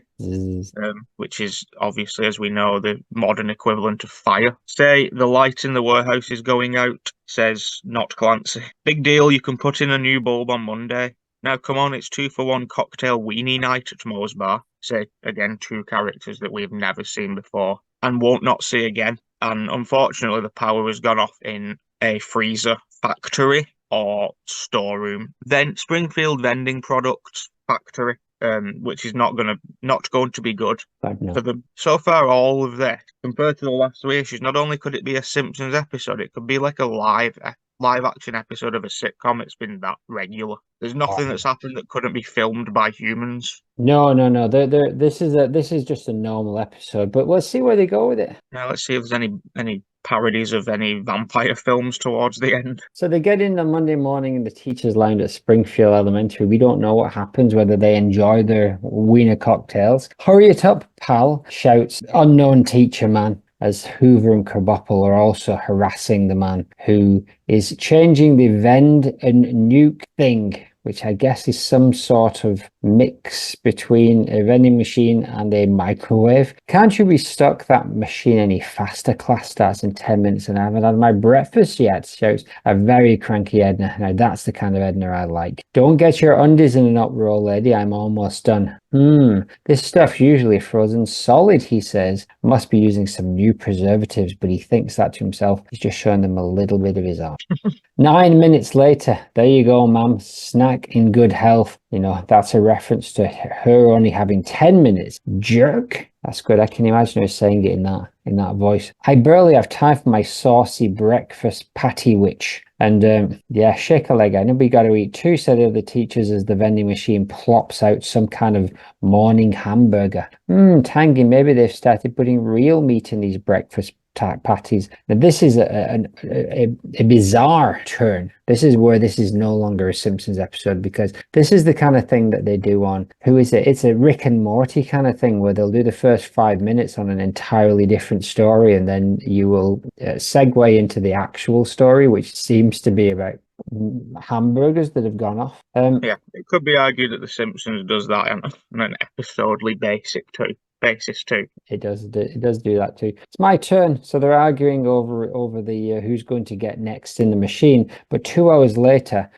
which is obviously, as we know, the modern equivalent of fire. Say the light in the warehouse is going out, says not Clancy. Big deal, you can put in a new bulb on Monday. Now come on, it's 2-for-1 cocktail weenie night at Moe's Bar. Say, again, 2 characters that we've never seen before and won't not see again. And unfortunately, the power has gone off in a freezer factory or storeroom. Then Springfield vending products factory, which is not going to be good for them. So far, all of this, compared to the last 3 issues, not only could it be a Simpsons episode, it could be like a live action episode of a sitcom. It's been that regular. There's nothing that's happened that couldn't be filmed by humans. No. This is just a normal episode, but let's see where they go with it. Now let's see if there's any parodies of any vampire films towards the end. So they get in on Monday morning in the teacher's lounge at Springfield Elementary. We don't know what happens, whether they enjoy their wiener cocktails. Hurry it up, pal, shouts unknown teacher man, as Hoover and Krabappel are also harassing the man who is changing the vend and nuke thing, which I guess is some sort of mix between a vending machine and a microwave. Can't you restock that machine any faster? Class starts in 10 minutes and I haven't had my breakfast yet, shouts a very cranky Edna. Now that's the kind of Edna I like. Don't get your undies in an uproar, lady. I'm almost done. This stuff's usually frozen solid, he says. Must be using some new preservatives, but he thinks that to himself. He's just showing them a little bit of his art. 9 minutes later, there you go, ma'am. Snack in good health. You know, that's a reference to her only having 10 minutes. Jerk. That's good. I can imagine her saying it in that voice. I barely have time for my saucy breakfast patty witch. And yeah, shake a leg. I know we got to eat too, said the other teachers as the vending machine plops out some kind of morning hamburger. Tangy. Maybe they've started putting real meat in these breakfast patties. Now, this is a bizarre turn. This is where this is no longer a Simpsons episode, because this is the kind of thing that they do on, who is it? It's a Rick and Morty kind of thing where they'll do the first 5 minutes on an entirely different story, and then you will segue into the actual story, which seems to be about hamburgers that have gone off. Yeah, it could be argued that The Simpsons does that on an episodely basis too. It does do that too. It's my turn. So they're arguing over the who's going to get next in the machine. But 2 hours later,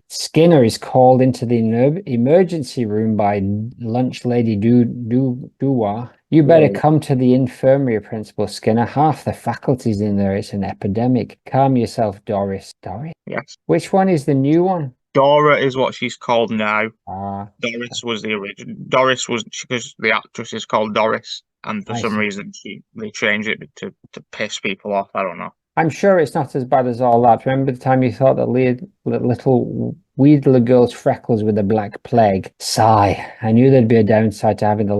Skinner is called into the emergency room by lunch lady Dua. You better come to the infirmary, Principal Skinner. Half the faculty's in there. It's an epidemic. Calm yourself, Doris. Doris? Yes. Which one is the new one? Dora is what she's called now. Ah, Doris was the original. Doris was because the actress is called Doris, and for some reason they changed it to piss people off. I don't know. I'm sure it's not as bad as all that. Remember the time you thought that little Weedler girl's freckles were the Black Plague? Sigh. I knew there'd be a downside to having the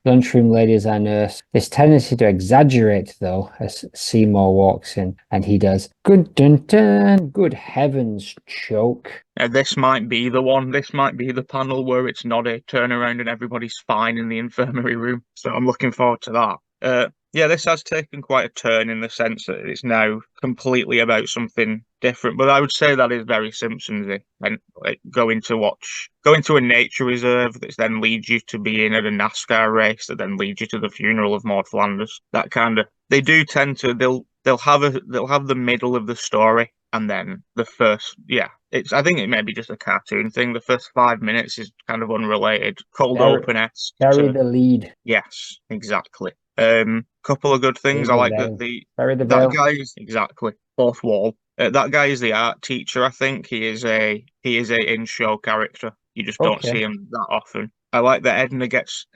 lunchroom lady as our nurse. This tendency to exaggerate, though, as Seymour walks in, and he does. Good dun dun. Good heavens, choke. This might be the one. This might be the panel where it's not a turnaround and everybody's fine in the infirmary room. So I'm looking forward to that. Yeah, this has taken quite a turn in the sense that it's now completely about something different. But I would say that is very Simpsons-y. And like, going to a nature reserve that then leads you to being at a NASCAR race that then leads you to the funeral of Maud Flanders. That kind of, they do tend to, they'll have the middle of the story. And then the first, I think it may be just a cartoon thing. The first 5 minutes is kind of unrelated, cold open-esque. Bury the lead. Yes, exactly. Couple of good things. I like that that guy is exactly fourth wall. That guy is the art teacher. I think he is a in-show character. You just don't see him that often. I like that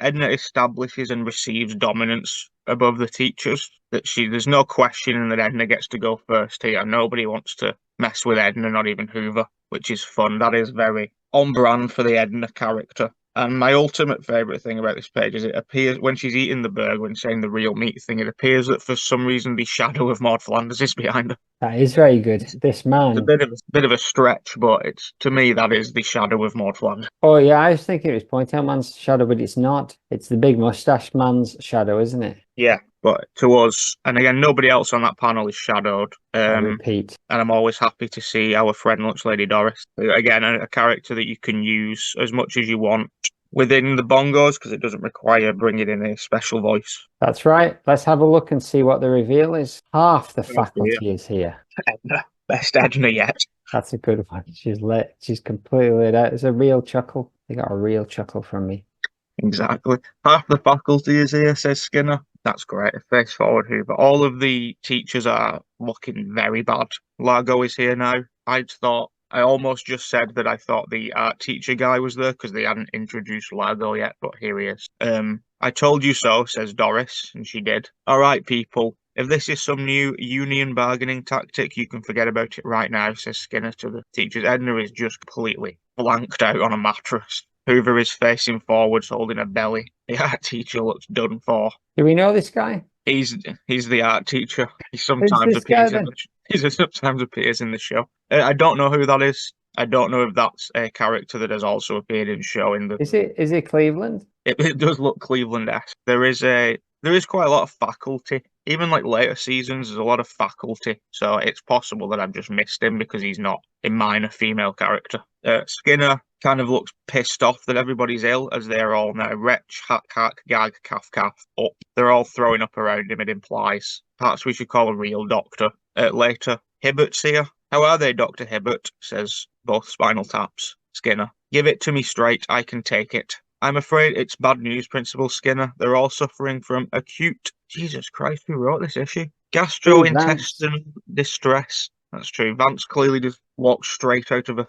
Edna establishes and receives dominance above the teachers. There's no questioning that Edna gets to go first here. Nobody wants to mess with Edna, not even Hoover, which is fun. That is very on brand for the Edna character. And my ultimate favourite thing about this page is it appears when she's eating the burger and saying the real meat thing, it appears that for some reason the shadow of Maud Flanders is behind her. That is very good. This man. It's a bit of a stretch, but to me that is the shadow of Maud Flanders. Oh yeah, I was thinking it was Pointy Man's shadow, but it's not. It's the big mustache man's shadow, isn't it? Yeah, but to us, and again, nobody else on that panel is shadowed. I repeat. And I'm always happy to see our friend Lunch Lady Doris. Again, a character that you can use as much as you want within the bongos, because it doesn't require bringing in a special voice. That's right. Let's have a look and see what the reveal is. Half the faculty is here. Edna. Best Edna yet. That's a good one. She's completely lit out. It's a real chuckle. They got a real chuckle from me. Exactly. Half the faculty is here, says Skinner. That's great. Face forward, Hoover. All of the teachers are looking very bad. Largo is here now. I almost just said that I thought the art teacher guy was there because they hadn't introduced Largo yet, but here he is. I told you so, says Doris, and she did. All right, people. If this is some new union bargaining tactic, you can forget about it right now, says Skinner to the teachers. Edna is just completely blanked out on a mattress. Hoover is facing forwards, holding a belly. The art teacher looks done for. Do we know this guy? He's the art teacher. He sometimes appears in the show. I don't know who that is. I don't know if that's a character that has also appeared in the show. Is it Cleveland? It does look Cleveland-esque. There is quite a lot of faculty. Even like later seasons, there's a lot of faculty. So it's possible that I've just missed him because he's not a minor female character. Skinner kind of looks pissed off that everybody's ill, as they're all now retch, hack, gag, calf, up. They're all throwing up around him, it implies. Perhaps we should call a real doctor. Later, Hibbert's here. How are they, Dr. Hibbert? Says both Spinal Taps. Skinner. Give it to me straight, I can take it. I'm afraid it's bad news, Principal Skinner. They're all suffering from acute, Jesus Christ, who wrote this issue? Vance. Gastrointestinal distress. That's true. Vance clearly just walked straight out of a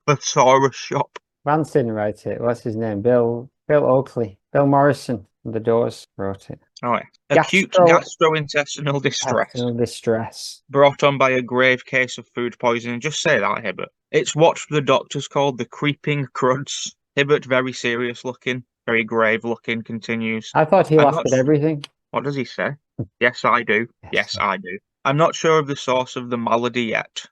thesaurus shop. Vance didn't write it. What's his name? Bill Oakley. Bill Morrison from The Doors wrote it. Oh, yeah. Acute gastrointestinal distress. Distress. Brought on by a grave case of food poisoning. Just say that, Hibbert. It's what the doctors called the creeping cruds. Hibbert, very serious looking, very grave looking, continues. I thought he laughed at everything. What does he say? Yes, I do. Yes, I do. I'm not sure of the source of the malady yet.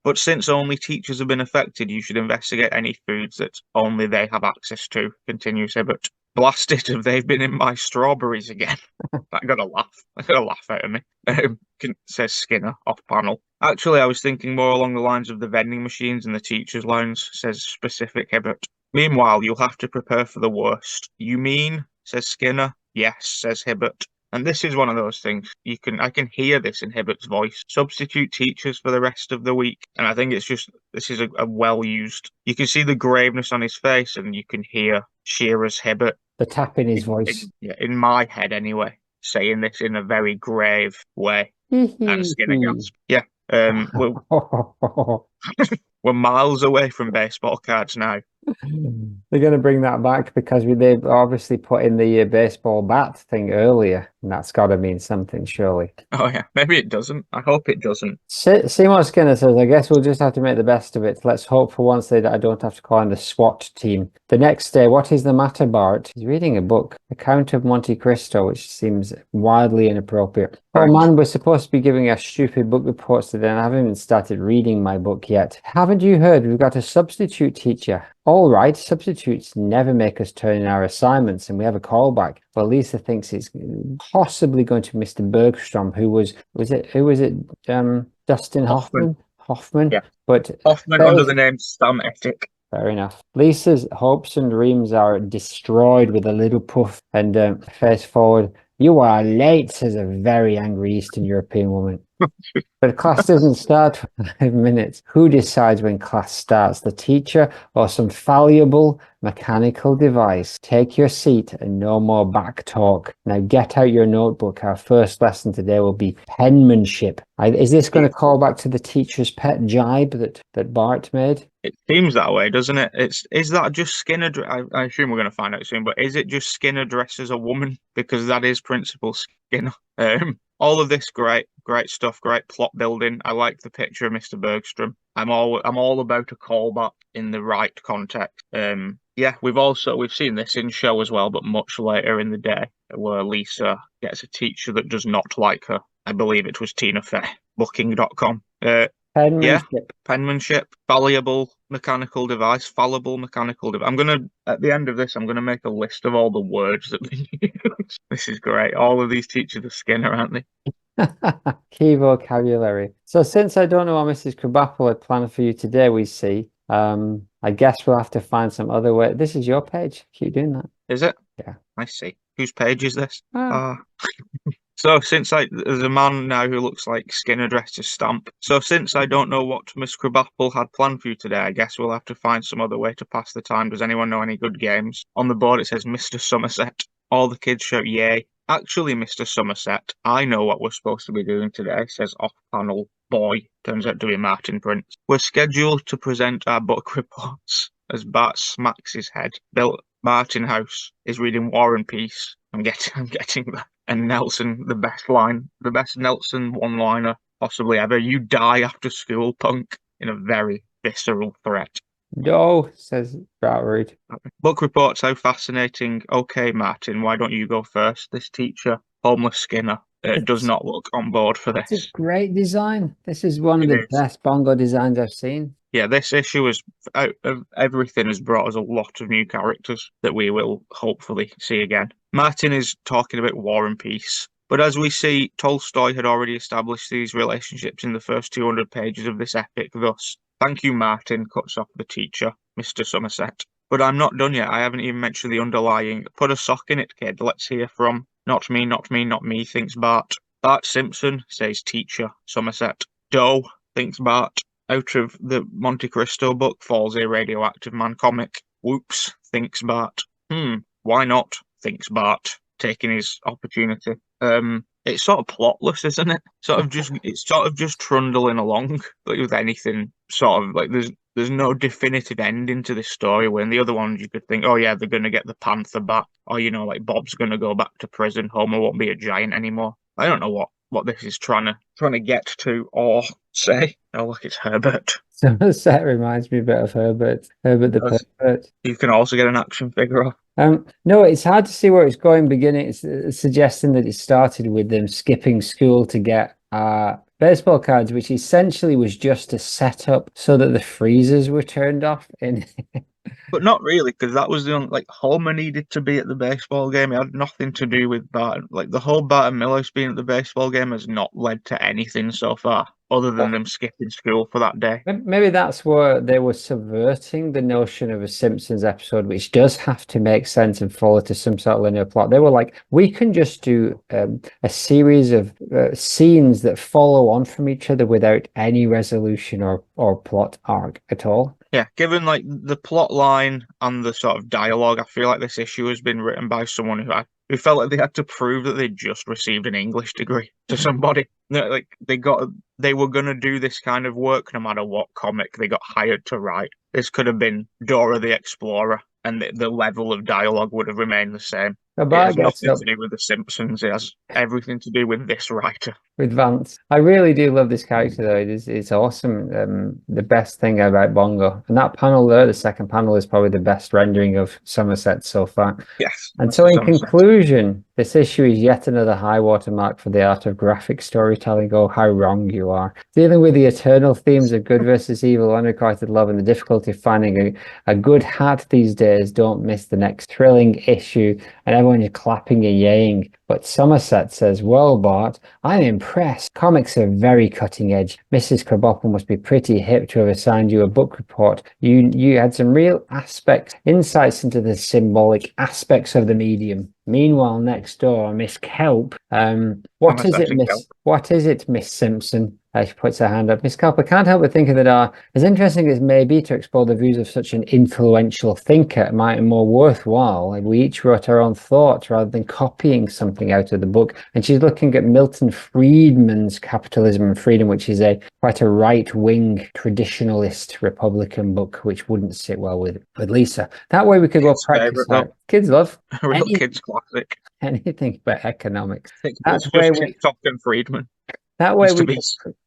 But since only teachers have been affected, you should investigate any foods that only they have access to, continues Hibbert. Blast it if they've been in my strawberries again. I got a laugh out of me. Says Skinner off panel. Actually, I was thinking more along the lines of the vending machines and the teachers' lounge, says specific Hibbert. Meanwhile, you'll have to prepare for the worst. You mean? Says Skinner. Yes, says Hibbert. And this is one of those things. I can hear this in Hibbert's voice. Substitute teachers for the rest of the week. And I think it's just, this is a well-used. You can see the graveness on his face, and you can hear Shearer's Hibbert. The tap in his voice. In my head, anyway, saying this in a very grave way. And Skinner gasp. Yeah. We're miles away from baseball cards now. They're going to bring that back because they've obviously put in the baseball bat thing earlier, and that's got to mean something, surely. Oh, yeah. Maybe it doesn't. I hope it doesn't. Seymour Skinner says, I guess we'll just have to make the best of it. Let's hope for once that I don't have to call in the SWAT team. The next day, what is the matter, Bart? He's reading a book, The Count of Monte Cristo, which seems wildly inappropriate. Oh man, we're supposed to be giving our stupid book reports today, and I haven't even started reading my book yet. Haven't you heard? We've got a substitute teacher. All right, substitutes never make us turn in our assignments, and we have a callback. Well, Lisa thinks it's possibly going to be Mr. Bergstrom, who was it? Dustin Hoffman? Hoffman? Yeah. But Hoffman under the name Stam Ethic. Fair enough. Lisa's hopes and dreams are destroyed with a little puff and face forward. You are late, says a very angry Eastern European woman. But class doesn't start for 5 minutes. Who decides when class starts? The teacher or some fallible mechanical device? Take your seat and no more back talk. Now get out your notebook. Our first lesson today will be penmanship. Is this going to call back to the teacher's pet jibe that Bart made? It seems that way, doesn't it? Is that just Skinner? I assume we're going to find out soon, but is it just Skinner dressed as a woman? Because that is Principal Skinner. All of this great stuff, great plot building. I like the picture of Mr. Bergstrom. I'm all about a callback in the right context. Yeah, we've seen this in show as well, but much later in the day, where Lisa gets a teacher that does not like her. I believe it was Tina Fey. Booking.com. Penmanship. Yeah, penmanship, fallible mechanical device. At the end of this, I'm gonna make a list of all the words that they use. This is great. All of these teachers are Skinner, aren't they? Key vocabulary. So since I don't know what Mrs. Krabappel had planned for you today, we see, I guess we'll have to find some other way. This is your page. Keep doing that. Is it? Yeah. I see. Whose page is this? So there's a man now who looks like Skinner dressed as Stamp. So since I don't know what Miss Krabappel had planned for you today, I guess we'll have to find some other way to pass the time. Does anyone know any good games? On the board it says Mr. Somerset. All the kids shout yay. Actually, Mr. Somerset, I know what we're supposed to be doing today, says off-panel boy. Turns out to be Martin Prince. We're scheduled to present our book reports. As Bart smacks his head, Martin House is reading War and Peace. I'm getting that. And Nelson, the best Nelson one-liner possibly ever. You die after school, punk, in a very visceral threat. No, says Bartwood. Book reports, how fascinating. Okay, Martin, why don't you go first? This teacher, homeless Skinner, does not look on board for this. It's a great design. This is one of the best Bongo designs I've seen. Yeah, this issue is out of everything has brought us a lot of new characters that we will hopefully see again. Martin is talking about War and Peace, but as we see, Tolstoy had already established these relationships in the first 200 pages of this epic. Thus, thank you, Martin, cuts off the teacher, Mr. Somerset. But I'm not done yet. I haven't even mentioned the underlying. Put a sock in it, kid. Let's hear from not me, not me, not me, thinks Bart. Bart Simpson, says teacher, Somerset. Doe, thinks Bart. Out of the Monte Cristo book falls a radioactive man comic. Whoops, thinks Bart. Why not? Thinks Bart, taking his opportunity. It's sort of plotless, isn't it? It's sort of just trundling along, like with anything sort of like there's no definitive ending to this story. When the other ones you could think, oh yeah, they're gonna get the Panther back, or like Bob's gonna go back to prison, Homer won't be a giant anymore. I don't know what this is trying to get to or say. Oh look, it's Herbert. Somerset reminds me a bit of Herbert the As Pervert. you can also get an action figure of. No, it's hard to see where it's going. Beginning, it's suggesting that it started with them skipping school to get baseball cards, which essentially was just a setup so that the freezers were turned off. In But not really, because that was the only like Homer needed to be at the baseball game. It had nothing to do with Bart. Like the whole Bart and Milhouse being at the baseball game has not led to anything so far, other than them skipping school for that day. Maybe that's where they were subverting the notion of a Simpsons episode, which does have to make sense and follow to some sort of linear plot. They were like, we can just do a series of scenes that follow on from each other without any resolution or plot arc at all. Yeah, given like the plot line and the sort of dialogue, I feel like this issue has been written by someone who felt like they had to prove that they'd just received an English degree to somebody. Like they were gonna do this kind of work no matter what comic they got hired to write. This could have been Dora the Explorer, and the level of dialogue would have remained the same. But It has Bart gets nothing up to do with The Simpsons. It has everything to do with this writer. with Vance. I really do love this character though. It's awesome. The best thing about Bongo. And that panel there, the second panel, is probably the best rendering of Somerset so far. Yes. And so in Somerset. conclusion, this issue is yet another high watermark for the art of graphic storytelling. Oh, how wrong you are. Dealing with the eternal themes of good versus evil, unrequited love, and the difficulty of finding a good hat these days. Don't miss the next thrilling issue. And everyone is clapping and yaying. But Somerset says, well, Bart, I'm impressed. Comics are very cutting edge. Mrs. Krabappel must be pretty hip to have assigned you a book report. You had some real insights into the symbolic aspects of the medium. Meanwhile, next door, Miss Kelp. What is it, Miss Simpson? She puts her hand up. Miss Kelp, I can't help but think that as interesting as it may be to explore the views of such an influential thinker, it might be more worthwhile if we each wrote our own thoughts rather than copying something out of the book. And she's looking at Milton Friedman's Capitalism and Freedom, which is quite a right-wing traditionalist Republican book, which wouldn't sit well with Lisa. That way we could go practice that. Kids love a real kids classic. Anything but economics. That's where TikTok and Friedman. That way we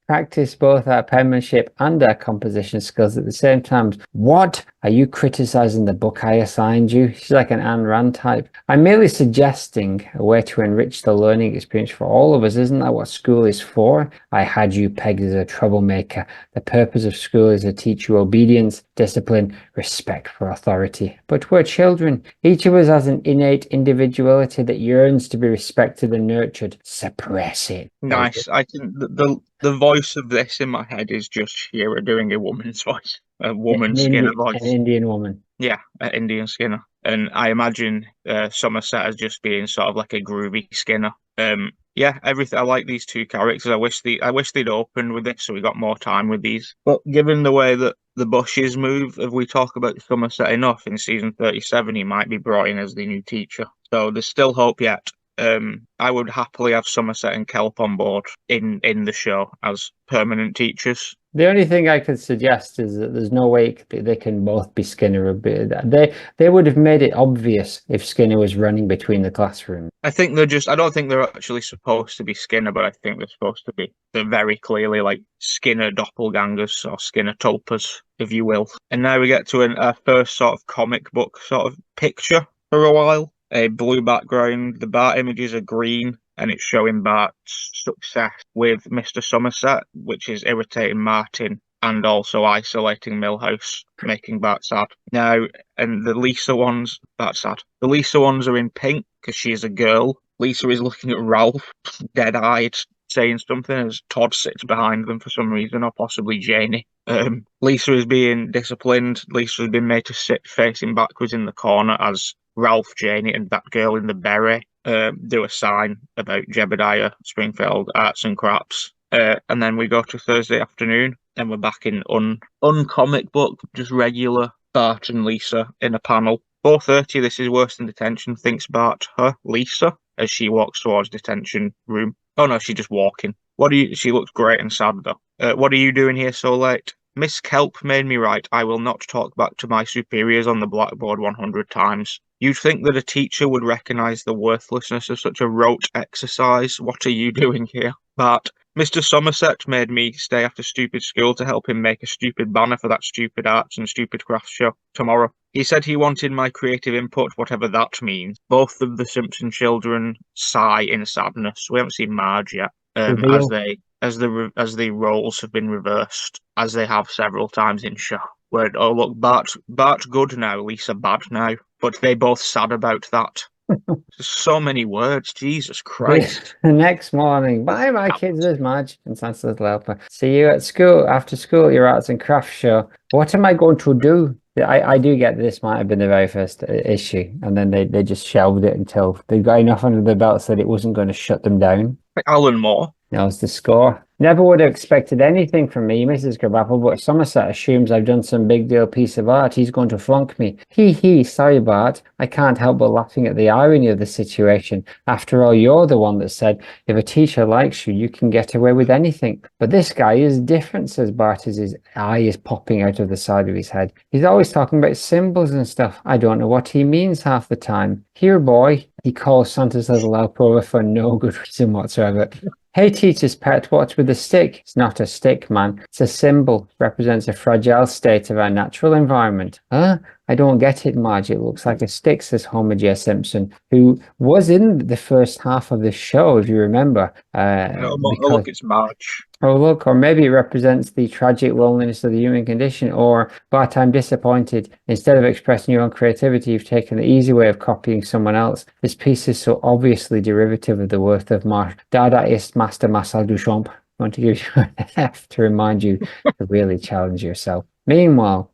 practice both our penmanship and our composition skills at the same time. What? Are you criticizing the book I assigned you? She's like an Ayn Rand type. I'm merely suggesting a way to enrich the learning experience for all of us. Isn't that what school is for? I had you pegged as a troublemaker. The purpose of school is to teach you obedience, discipline, respect for authority. But we're children. Each of us has an innate individuality that yearns to be respected and nurtured. Suppress it. Nice. I think the voice of this in my head is just Shira doing a woman's voice, a woman Skinner voice, an Indian woman. Yeah, an Indian Skinner, and I imagine Somerset as just being sort of like a groovy Skinner. Yeah, everything. I like these two characters. I wish they'd opened with this so we got more time with these. But given the way that the Bushes move, if we talk about Somerset enough in season 37, he might be brought in as the new teacher. So there's still hope yet. I would happily have Somerset and Kelp on board in the show as permanent teachers. The only thing I could suggest is that there's no way they can both be Skinner. They would have made it obvious if Skinner was running between the classrooms. I think I don't think they're actually supposed to be Skinner, but I think they're very clearly like Skinner doppelgangers or Skinner tulpas, if you will. And now we get to our first sort of comic book sort of picture for a while. A blue background, the Bart images are green, and it's showing Bart's success with Mr. Somerset, which is irritating Martin and also isolating Milhouse, making Bart sad. Now, and the Lisa ones, Bart's sad. The Lisa ones are in pink because she's a girl. Lisa is looking at Ralph, dead-eyed, saying something as Todd sits behind them for some reason, or possibly Janie. Lisa is being disciplined. Lisa has been made to sit facing backwards in the corner as Ralph, Janie, and that girl in the beret do a sign about Jebediah Springfield Arts and Crafts. And then we go to Thursday afternoon, and we're back in uncomic book, just regular Bart and Lisa in a panel. 4:30, this is worse than detention, thinks Bart. Her, Lisa, as she walks towards detention room. Oh no, she's just walking. She looks great and sad though. What are you doing here so late? Miss Kelp made me write, I will not talk back to my superiors on the blackboard 100 times. You'd think that a teacher would recognize the worthlessness of such a rote exercise. What are you doing here? Bart, Mr. Somerset made me stay after stupid school to help him make a stupid banner for that stupid arts and stupid crafts show tomorrow. He said he wanted my creative input, whatever that means. Both of the Simpson children sigh in sadness. We haven't seen Marge yet, Reveal. as the roles have been reversed, as they have several times in show. Where look, Bart good now, Lisa bad now, but they both sad about that. So many words, Jesus Christ. The next morning, bye, my kids, there's Madge and Santa's little helper. See you at school, after school, your arts and crafts show. What am I going to do? I do get that this might have been the very first issue, and then they just shelved it until they got enough under their belts that it wasn't going to shut them down. Like Alan Moore. That was the score. Never would have expected anything from me, Mrs. Krabappel, but Somerset assumes I've done some big deal piece of art. He's going to flunk me. He, sorry, Bart. I can't help but laughing at the irony of the situation. After all, you're the one that said, if a teacher likes you, you can get away with anything. But this guy is different, says Bart as his eye is popping out of the side of his head. He's always talking about symbols and stuff. I don't know what he means half the time. Here, boy, he calls Santa's little helper over for no good reason whatsoever. Hey, teacher's pet, what's with the stick? It's not a stick, man. It's a symbol. It represents a fragile state of our natural environment. Huh? I don't get it, Marge. It looks like a stick, says Homer J. Simpson, who was in the first half of the show, if you remember. Look, it's Marge. Oh, look, or maybe it represents the tragic loneliness of the human condition, or, but I'm disappointed. Instead of expressing your own creativity, you've taken the easy way of copying someone else. This piece is so obviously derivative of the worth of Dadaist master Marcel Duchamp. I want to give you an F to remind you to really challenge yourself. Meanwhile,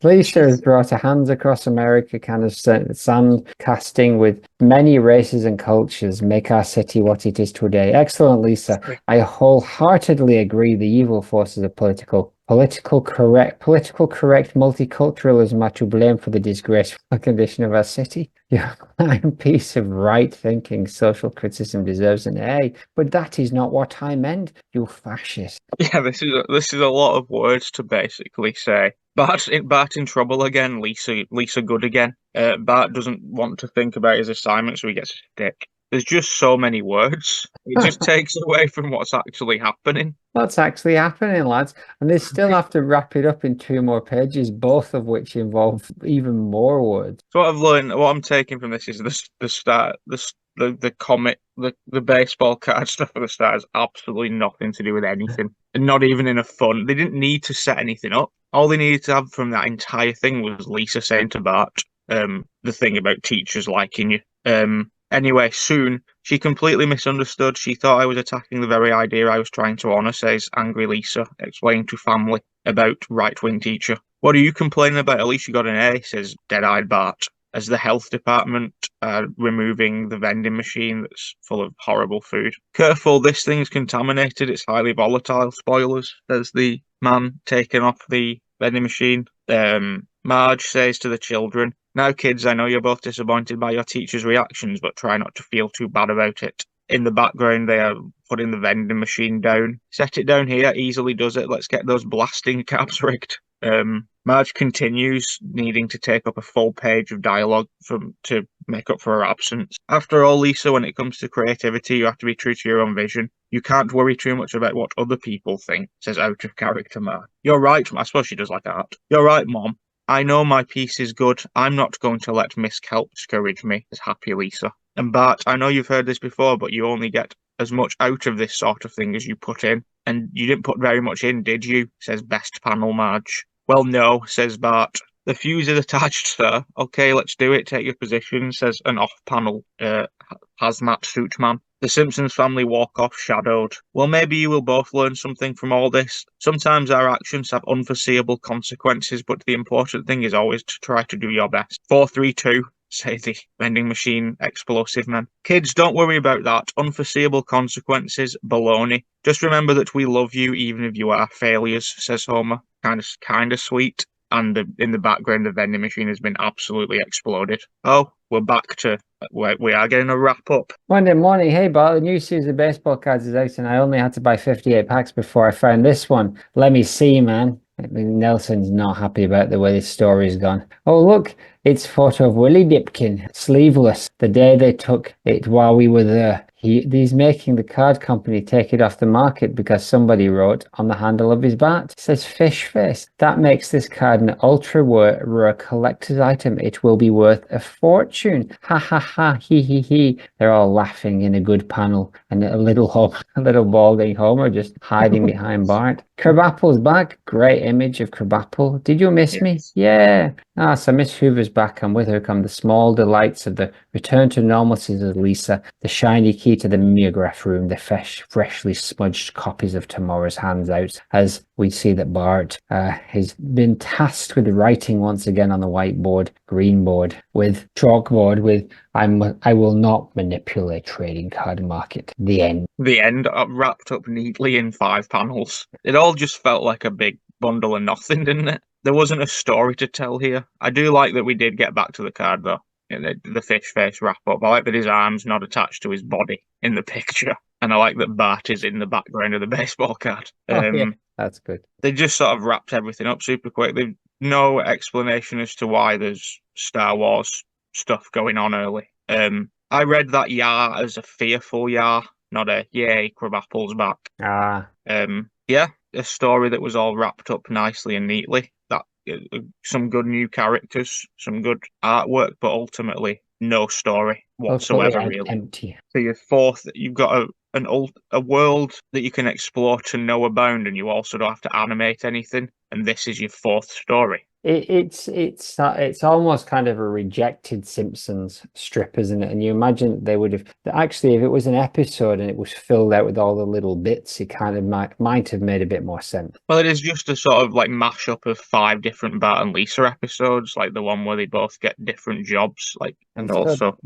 Lisa has brought a Hands Across America kind of sand casting with many races and cultures make our city what it is today. Excellent, Lisa. I wholeheartedly agree the evil forces of political correct multiculturalism are to blame for the disgraceful condition of our city. Your fine piece of right-thinking social criticism deserves an A, but that is not what I meant, you fascist. Yeah, this is a lot of words to basically say. Bart in trouble again, Lisa good again. Bart doesn't want to think about his assignment, so he gets a stick. There's just so many words. It just takes away from what's actually happening. What's actually happening, lads? And they still have to wrap it up in 2 more pages, both of which involve even more words. So what I've learned, what I'm taking from this is the start, the comic, the baseball card stuff at the start has absolutely nothing to do with anything, and not even in a fun. They didn't need to set anything up. All they needed to have from that entire thing was Lisa saying to Bart, the thing about teachers liking you. Anyway, soon, she completely misunderstood. She thought I was attacking the very idea I was trying to honour, says angry Lisa, explaining to family about right-wing teacher. What are you complaining about? At least you got an A, says dead-eyed Bart, as the health department are removing the vending machine that's full of horrible food. Careful, this thing's contaminated. It's highly volatile. Spoilers, says the man taking off the vending machine. Marge says to the children, now, kids, I know you're both disappointed by your teacher's reactions, but try not to feel too bad about it. In the background, they are putting the vending machine down. Set it down here, easily does it. Let's get those blasting caps rigged. Marge continues, needing to take up a full page of dialogue to make up for her absence. After all, Lisa, when it comes to creativity, you have to be true to your own vision. You can't worry too much about what other people think, says out of character Marge. You're right, I suppose she does like art. You're right, Mom. I know my piece is good. I'm not going to let Miss Kelp discourage me, says happy Lisa. And Bart, I know you've heard this before, but you only get as much out of this sort of thing as you put in. And you didn't put very much in, did you? Says best panel Marge. Well, no, says Bart. The fuse is attached, sir. Okay, let's do it. Take your position, says an off-panel hazmat suit man. The Simpsons family walk off shadowed. Well, maybe you will both learn something from all this. Sometimes our actions have unforeseeable consequences, but the important thing is always to try to do your best. 432, say the vending machine explosive men. Kids, don't worry about that. Unforeseeable consequences, baloney. Just remember that we love you even if you are failures, says Homer. Kind of sweet. and in the background, the vending machine has been absolutely exploded. Oh, we're back to where we are getting a wrap up. Monday morning, hey Bart, the new series of baseball cards is out, and I only had to buy 58 packs before I found this one. Let me see, man. I mean, Nelson's not happy about the way this story's gone. Oh, look, it's a photo of Willie Dipkin, sleeveless, the day they took it while we were there. He's making the card company take it off the market because somebody wrote on the handle of his bat. It says fish face. That makes this card an ultra rare collector's item. It will be worth a fortune. Ha ha ha, he he he. They're all laughing in a good panel, and a little balding Homer just hiding behind Bart. Krabappel's back. Great image of Krabappel. Did you miss me? Yeah. Ah, so Miss Hoover's back, and with her come the small delights of the return to normalcy of Lisa, the shiny key to the mimeograph room, the freshly smudged copies of tomorrow's hands out, as we see that Bart has been tasked with writing once again on the whiteboard, green board, with chalkboard, with I will not manipulate trading card market. The end. The end, wrapped up neatly in 5 panels. It all just felt like a big bundle of nothing, didn't it? There wasn't a story to tell here. I do like that we did get back to the card, though. The fish face wrap up. I like that his arm's not attached to his body in the picture. And I like that Bart is in the background of the baseball card. Yeah, that's good. They just sort of wrapped everything up super quick. There's no explanation as to why there's Star Wars stuff going on early. I read that Yar as a fearful Yar, not a yay, Krabappel's back. Yeah, a story that was all wrapped up nicely and neatly. That some good new characters, some good artwork, but ultimately no story whatsoever. Really empty. So your fourth, you've got a world that you can explore to no bound, and you also don't have to animate anything. And this is your 4th story. It's almost kind of a rejected Simpsons strip, isn't it? And you imagine they would have actually, if it was an episode and it was filled out with all the little bits, it kind of might have made a bit more sense. Well, it is just a sort of like mashup of 5 different Bart and Lisa episodes, like the one where they both get different jobs, like, and also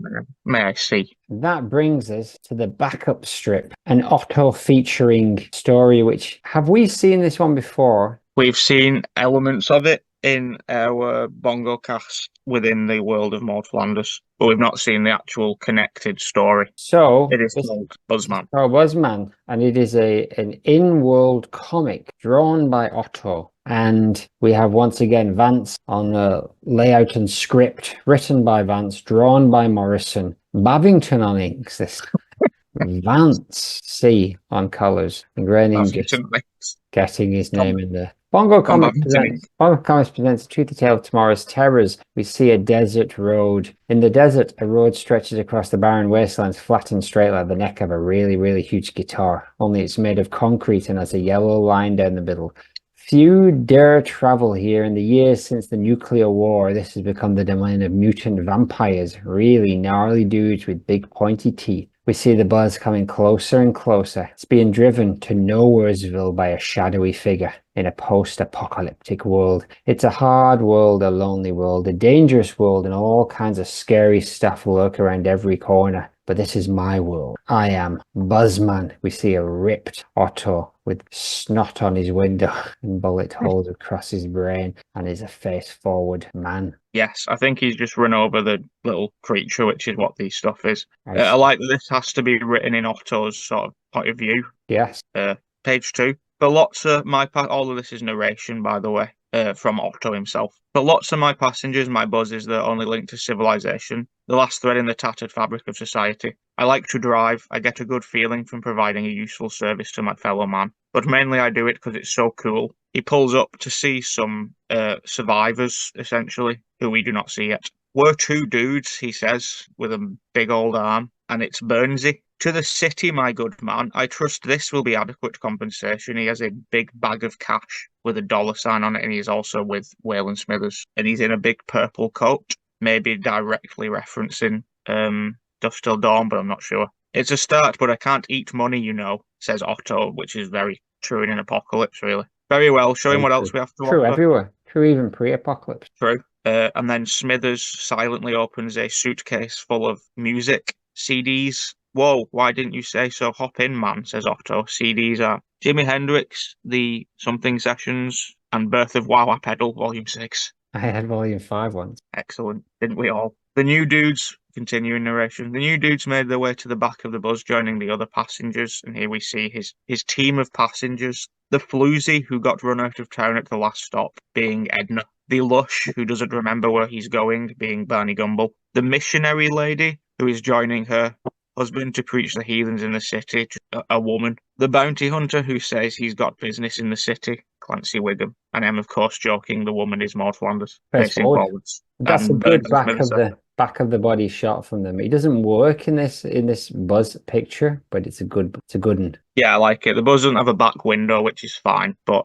May I See. That brings us to the backup strip, an Otto featuring story. Which, have we seen this one before? We've seen elements of it in our Bongo cast within the world of Maud Flanders, but we've not seen the actual connected story. So it is called Buzzman. Oh, Buzzman, and it is an in-world comic drawn by Otto. And we have once again Vance on layout and script, written by Vance, drawn by Morrison, Babington on inks. This Vance C on colors, and Groening just getting his name in there. Bongo Comics presents Toothy Tale of Tomorrow's Terrors. We see a desert road. In the desert, a road stretches across the barren wastelands, flat and straight like the neck of a really, really huge guitar. Only it's made of concrete and has a yellow line down the middle. Few dare travel here. In the years since the nuclear war, this has become the domain of mutant vampires, really gnarly dudes with big pointy teeth. We see the buzz coming closer and closer. It's being driven to Nowheresville by a shadowy figure in a post-apocalyptic world. It's a hard world, a lonely world, a dangerous world, and all kinds of scary stuff lurk around every corner. But this is my world. I am Buzzman. We see a ripped Otto with snot on his window and bullet holes across his brain, and is a face-forward man. Yes, I think he's just run over the little creature, which is what this stuff is. I like that this has to be written in Otto's sort of point of view. Yes. Page 2. But lots of all of this is narration, by the way, from Otto himself. But lots of my passengers, my buzz is the only link to civilization, the last thread in the tattered fabric of society. I like to drive. I get a good feeling from providing a useful service to my fellow man. But mainly I do it because it's so cool. He pulls up to see some survivors, essentially, who we do not see yet. We're 2 dudes, he says, with a big old arm, and it's Burnsy. To the city, my good man. I trust this will be adequate compensation. He has a big bag of cash with a $sign on it, and he's also with Waylon Smithers. And he's in a big purple coat, maybe directly referencing Dusk Till Dawn, but I'm not sure. It's a start, but I can't eat money, you know, says Otto, which is very true in an apocalypse, really. Very well, showing what else we have to offer. True everywhere. True even pre-apocalypse. True. And then Smithers silently opens a suitcase full of music, CDs. Whoa, why didn't you say so? Hop in, man, says Otto. CDs are Jimi Hendrix, the Something Sessions, and Birth of Wawa Pedal, Volume 6. I had volume 5 once. Excellent, didn't we all? The new dudes, continuing narration, the new dudes made their way to the back of the bus, joining the other passengers, and here we see his team of passengers. The floozy who got run out of town at the last stop, being Edna. The lush who doesn't remember where he's going, being Barney Gumble. The missionary lady who is joining her husband to preach the heathens in the city, a woman. The bounty hunter who says he's got business in the city, Clancy Wiggum. And I'm, of course, joking, the woman is Maud Flanders, facing forwards. That's a And good back of the body shot from them. It doesn't work in this Buzz picture, but it's a good one. Yeah, I like it. The Buzz doesn't have a back window, which is fine. But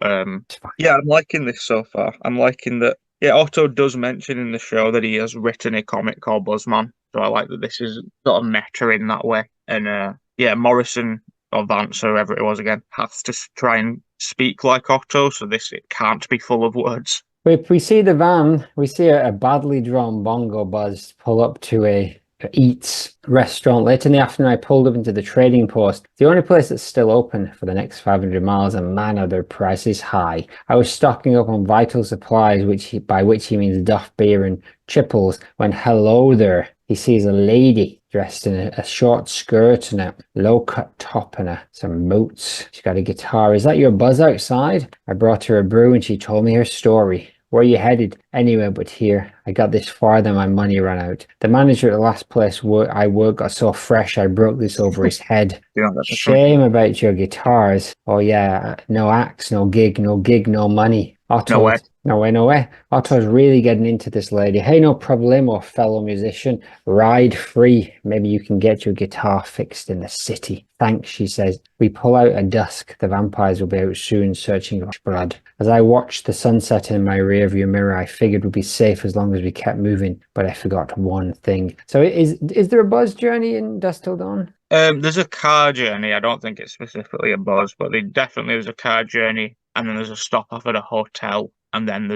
yeah, I'm liking this so far. I'm liking that. Yeah, Otto does mention in the show that he has written a comic called Buzzman. So I like that this is sort of meta in that way. And yeah, Morrison or Vance, or whoever it was again, has to try and speak like Otto. So it can't be full of words. If we see the van, we see a badly drawn Bongo Buzz pull up to a Eats restaurant. Late in the afternoon, I pulled up into the trading post, the only place that's still open for the next 500 miles, and man, are their prices high. I was stocking up on vital supplies, by which he means Duff beer and chipples, when hello there, he sees a lady dressed in a short skirt and a low-cut top and some boots. She's got a guitar. Is that your Buzz outside? I brought her a brew and she told me her story. Where are you headed? Anywhere but here. I got this far, then my money ran out. The manager at the last place I worked got so fresh I broke this over his head. Shame about your guitars. Oh yeah, no axe, no gig, no money. Otto, no way. Otto's really getting into this lady. Hey, no problemo, fellow musician. Ride free. Maybe you can get your guitar fixed in the city. Thanks, she says. We pull out at dusk. The vampires will be out soon, searching for blood. As I watched the sunset in my rearview mirror, I figured we'd be safe as long as we kept moving, but I forgot one thing. So is there a Buzz journey in Dusk Till Dawn? There's a car journey. I don't think it's specifically a Buzz, but there's a car journey, and then there's a stop off at a hotel, and then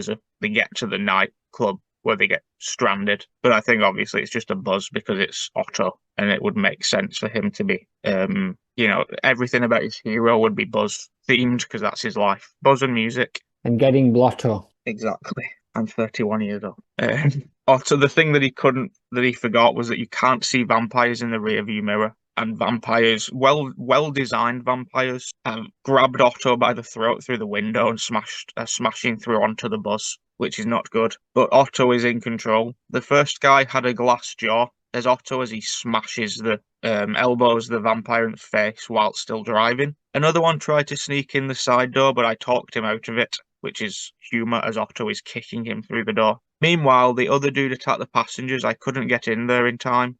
they get to the nightclub where they get stranded. But I think obviously it's just a Buzz because it's Otto, and it would make sense for him to be, everything about his hero would be Buzz themed because that's his life. Buzz and music. And getting blotto. Exactly. I'm 31 years old. Otto, the thing that he forgot was that you can't see vampires in the rearview mirror. And vampires, well-designed vampires, grabbed Otto by the throat through the window and smashing through onto the bus, which is not good. But Otto is in control. The first guy had a glass jaw. There's Otto as he smashes elbows the vampire in the face while still driving. Another one tried to sneak in the side door, but I talked him out of it, which is humour as Otto is kicking him through the door. Meanwhile, the other dude attacked the passengers. I couldn't get in there in time.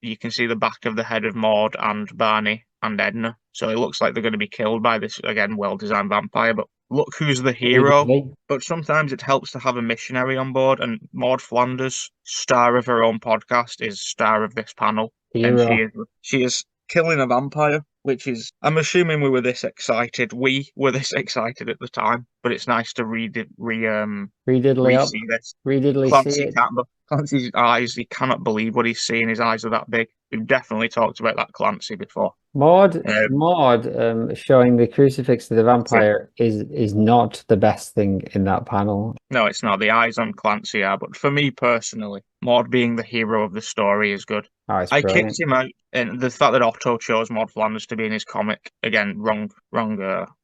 You can see the back of the head of Maud and Barney and Edna. So it looks like they're going to be killed by this, again, well-designed vampire. But look who's the hero. But sometimes it helps to have a missionary on board. And Maud Flanders, star of her own podcast, is star of this panel. Hero. And she is killing a vampire, which is, I'm assuming we were this excited. We were this excited at the time, but it's nice to re-see this. Clancy's eyes, he cannot believe what he's seeing. His eyes are that big. We've definitely talked about that Clancy before. Maud showing the crucifix to the vampire is not the best thing in that panel. No, it's not. The eyes on Clancy are, but for me personally, Maud being the hero of the story is good. Oh, I kicked him out, and the fact that Otto chose Maud Flanders to be in his comic, again, wrong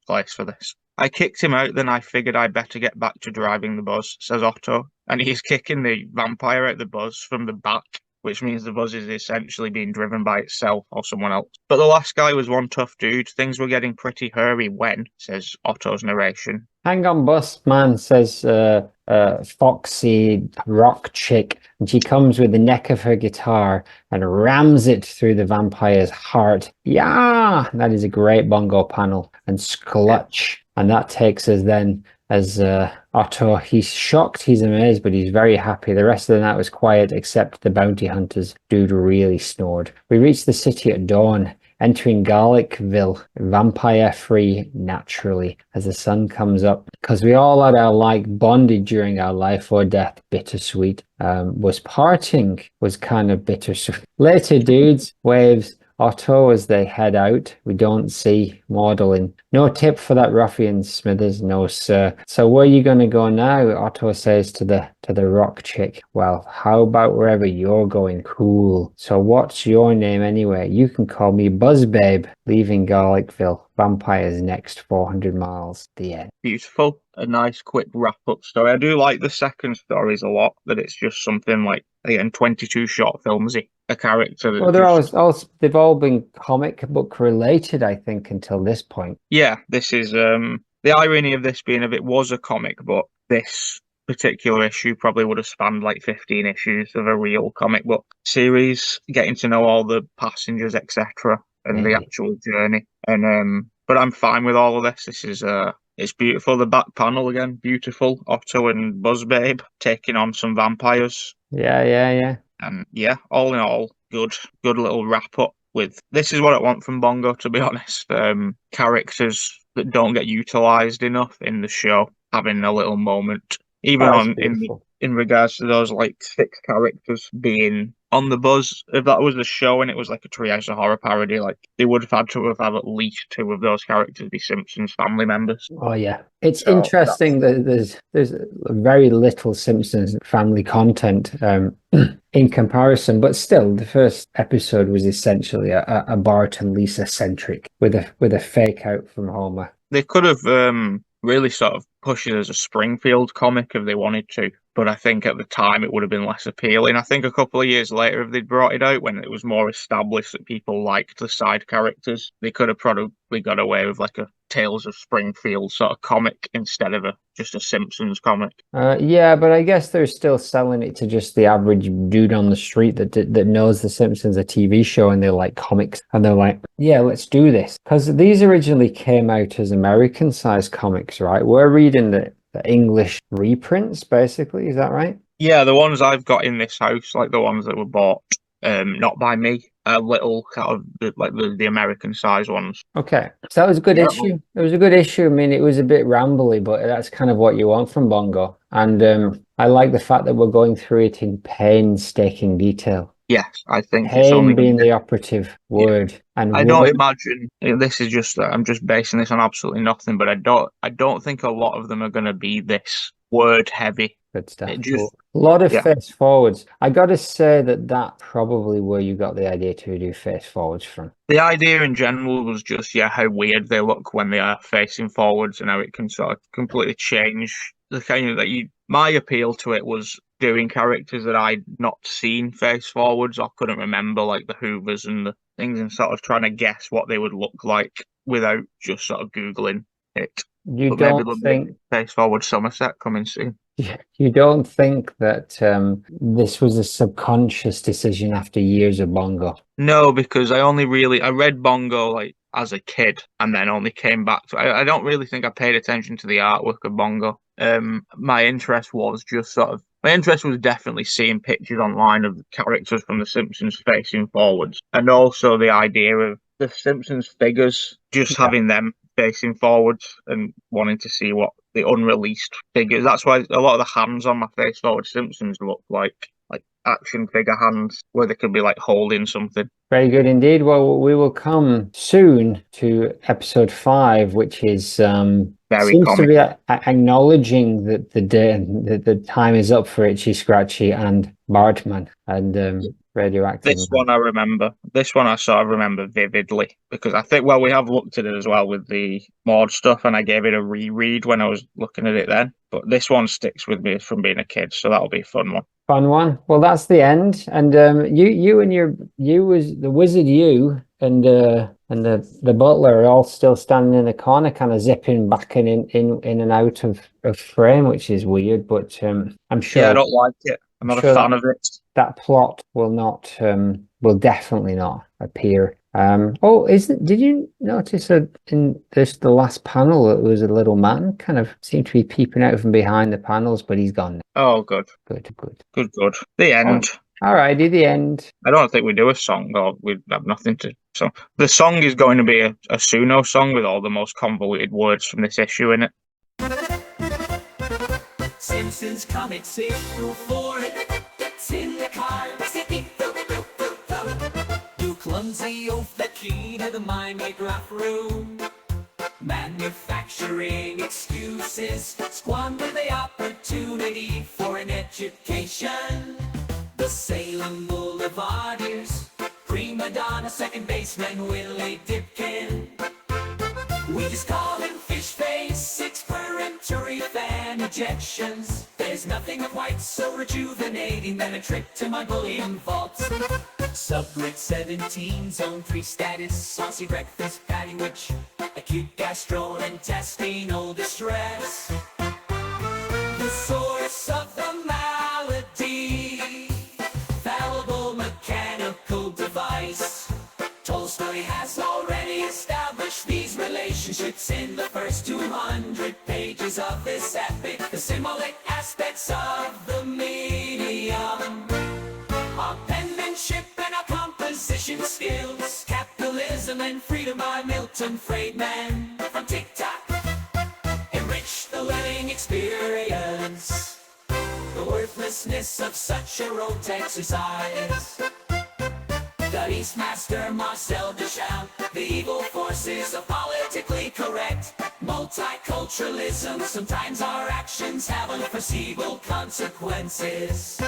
place for this. I kicked him out, then I figured I'd better get back to driving the bus, says Otto, and he's kicking the vampire out the bus from the back, which means the bus is essentially being driven by itself or someone else. But the last guy was one tough dude. Things were getting pretty hairy when, says Otto's narration. Hang on, bus man, says foxy rock chick, and she comes with the neck of her guitar and rams it through the vampire's heart. Yeah, that is a great bongo panel. And sklutch. And that takes us then as Otto, he's shocked, he's amazed, but he's very happy. The rest of the night was quiet, except the bounty hunters. Dude really snored. We reached the city at dawn, entering Garlicville, vampire-free naturally, as the sun comes up. Because we all had our bonded during our life or death, bittersweet. Was parting was kind of bittersweet. Later, dudes, waves. Otto as they head out. We don't see Maudlin. No tip for that ruffian, Smithers. No, sir. So where are you going to go now? Otto says to the rock chick. Well, how about wherever you're going? Cool. So what's your name anyway? You can call me Buzzbabe. Leaving Garlicville. Vampires next 400 miles. The end. Beautiful. A nice quick wrap-up story. I do like the second stories a lot, that it's just something like, again, 22 short films, a character that Well, they're just... they've all been comic book related, I think, until this point. Yeah, this is the irony of this being, if it was a comic book, this particular issue probably would have spanned like 15 issues of a real comic book series, getting to know all the passengers, etc., and the actual journey. And but I'm fine with all of this. This is it's beautiful. The back panel again, beautiful. Otto and Buzzbabe taking on some vampires. Yeah. And yeah, all in all, good little wrap up with this is what I want from Bongo, to be honest. Characters that don't get utilized enough in the show, having a little moment. Even in regards to those like 6 characters being on the buzz. If that was the show and it was like a Treehouse of Horror parody, like they would have had to have had at least 2 of those characters be Simpsons family members. Oh yeah, it's interesting that there's very little Simpsons family content in comparison, but still, the first episode was essentially a Bart and Lisa centric with a fake out from Homer. They could have really sort of pushed it as a Springfield comic if they wanted to, but I think at the time it would have been less appealing. I think a couple of years later, if they'd brought it out when it was more established that people liked the side characters, they could have probably got away with like a Tales of Springfield sort of comic instead of just a Simpsons comic. Yeah, but I guess they're still selling it to just the average dude on the street that knows the Simpsons, a TV show, and they like comics, and they're like, yeah, let's do this. Because these originally came out as American-sized comics, right? We're reading the English reprints, basically. Is that right? Yeah, the ones I've got in this house, like the ones that were bought not by me, a little kind of the American size ones. Okay, so that was a good issue. It was a good issue. I mean, it was a bit rambly, but that's kind of what you want from Bongo. And I like the fact that we're going through it in painstaking detail. Yes, I think pain it's only being the operative word. Yeah. And I don't imagine this is just I'm just basing this on absolutely nothing, but I don't think a lot of them are going to be this word heavy. Good stuff. A lot of face forwards. I got to say that probably where you got the idea to do face forwards from. The idea in general was just how weird they look when they are facing forwards, and how it can sort of completely change the kind of my appeal to it was doing characters that I'd not seen face forwards or couldn't remember, like the Hoovers and the things, and sort of trying to guess what they would look like without just sort of Googling it. You don't think face forward Somerset coming soon? You don't think that this was a subconscious decision after years of Bongo? No, because I read Bongo like as a kid and then only came back to I don't really think I paid attention to the artwork of Bongo. My interest was definitely seeing pictures online of the characters from The Simpsons facing forwards, and also the idea of the Simpsons figures, just having them facing forwards and wanting to see what the unreleased figures. That's why a lot of the hands on my face forward Simpsons look like action figure hands, where they could be like holding something. Very good indeed. Well, we will come soon to episode 5, which is seems to be acknowledging that the time is up for Itchy Scratchy and Bartman and Radioactive. This one I remember. This one I sort of remember vividly, because I think, we have looked at it as well with the Maud stuff, and I gave it a reread when I was looking at it then. But this one sticks with me from being a kid, so that'll be a fun one. Fun one. Well, that's the end. And you was the wizard, you and the butler are all still standing in the corner, kind of zipping back in and out of frame, which is weird. But I'm sure. Yeah, I don't like it. I'm not a fan of it. That plot will definitely not appear. Did you notice that in the last panel it was a little man kind of seemed to be peeping out from behind the panels, but he's gone now. Oh, good. Good. The end. All righty, the end. I don't think we do a song, or we have nothing to. So the song is going to be a Suno song with all the most convoluted words from this issue in it. Simpsons comics issue 4. It's in the car. Clumsy oaf, the key to the mind-made rough room. Manufacturing excuses, squander the opportunity for an education. The Salem Boulevardiers, prima donna, second baseman Willie Dipkin. We just call him fish face, 6 peremptory fan ejections. There's nothing of white so rejuvenating than a trip to my bullion vault. Subgrid 17, zone 3 status, saucy breakfast patty witch, acute gastrointestinal distress. The source of the malady, fallible mechanical device. Tolstoy has already established these relationships in the first 200 pages of this epic. The symbolic aspects of the medium, our penmanship and our composition skills, capitalism and freedom by Milton Friedman. From TikTok, enrich the learning experience, the worthlessness of such a rote exercise. The Eastmaster Marcel Duchamp, the evil forces of politically correct multiculturalism. Sometimes our actions have unforeseeable consequences.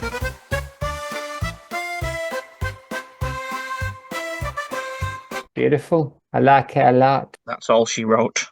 Beautiful. I like it a lot. That's all she wrote.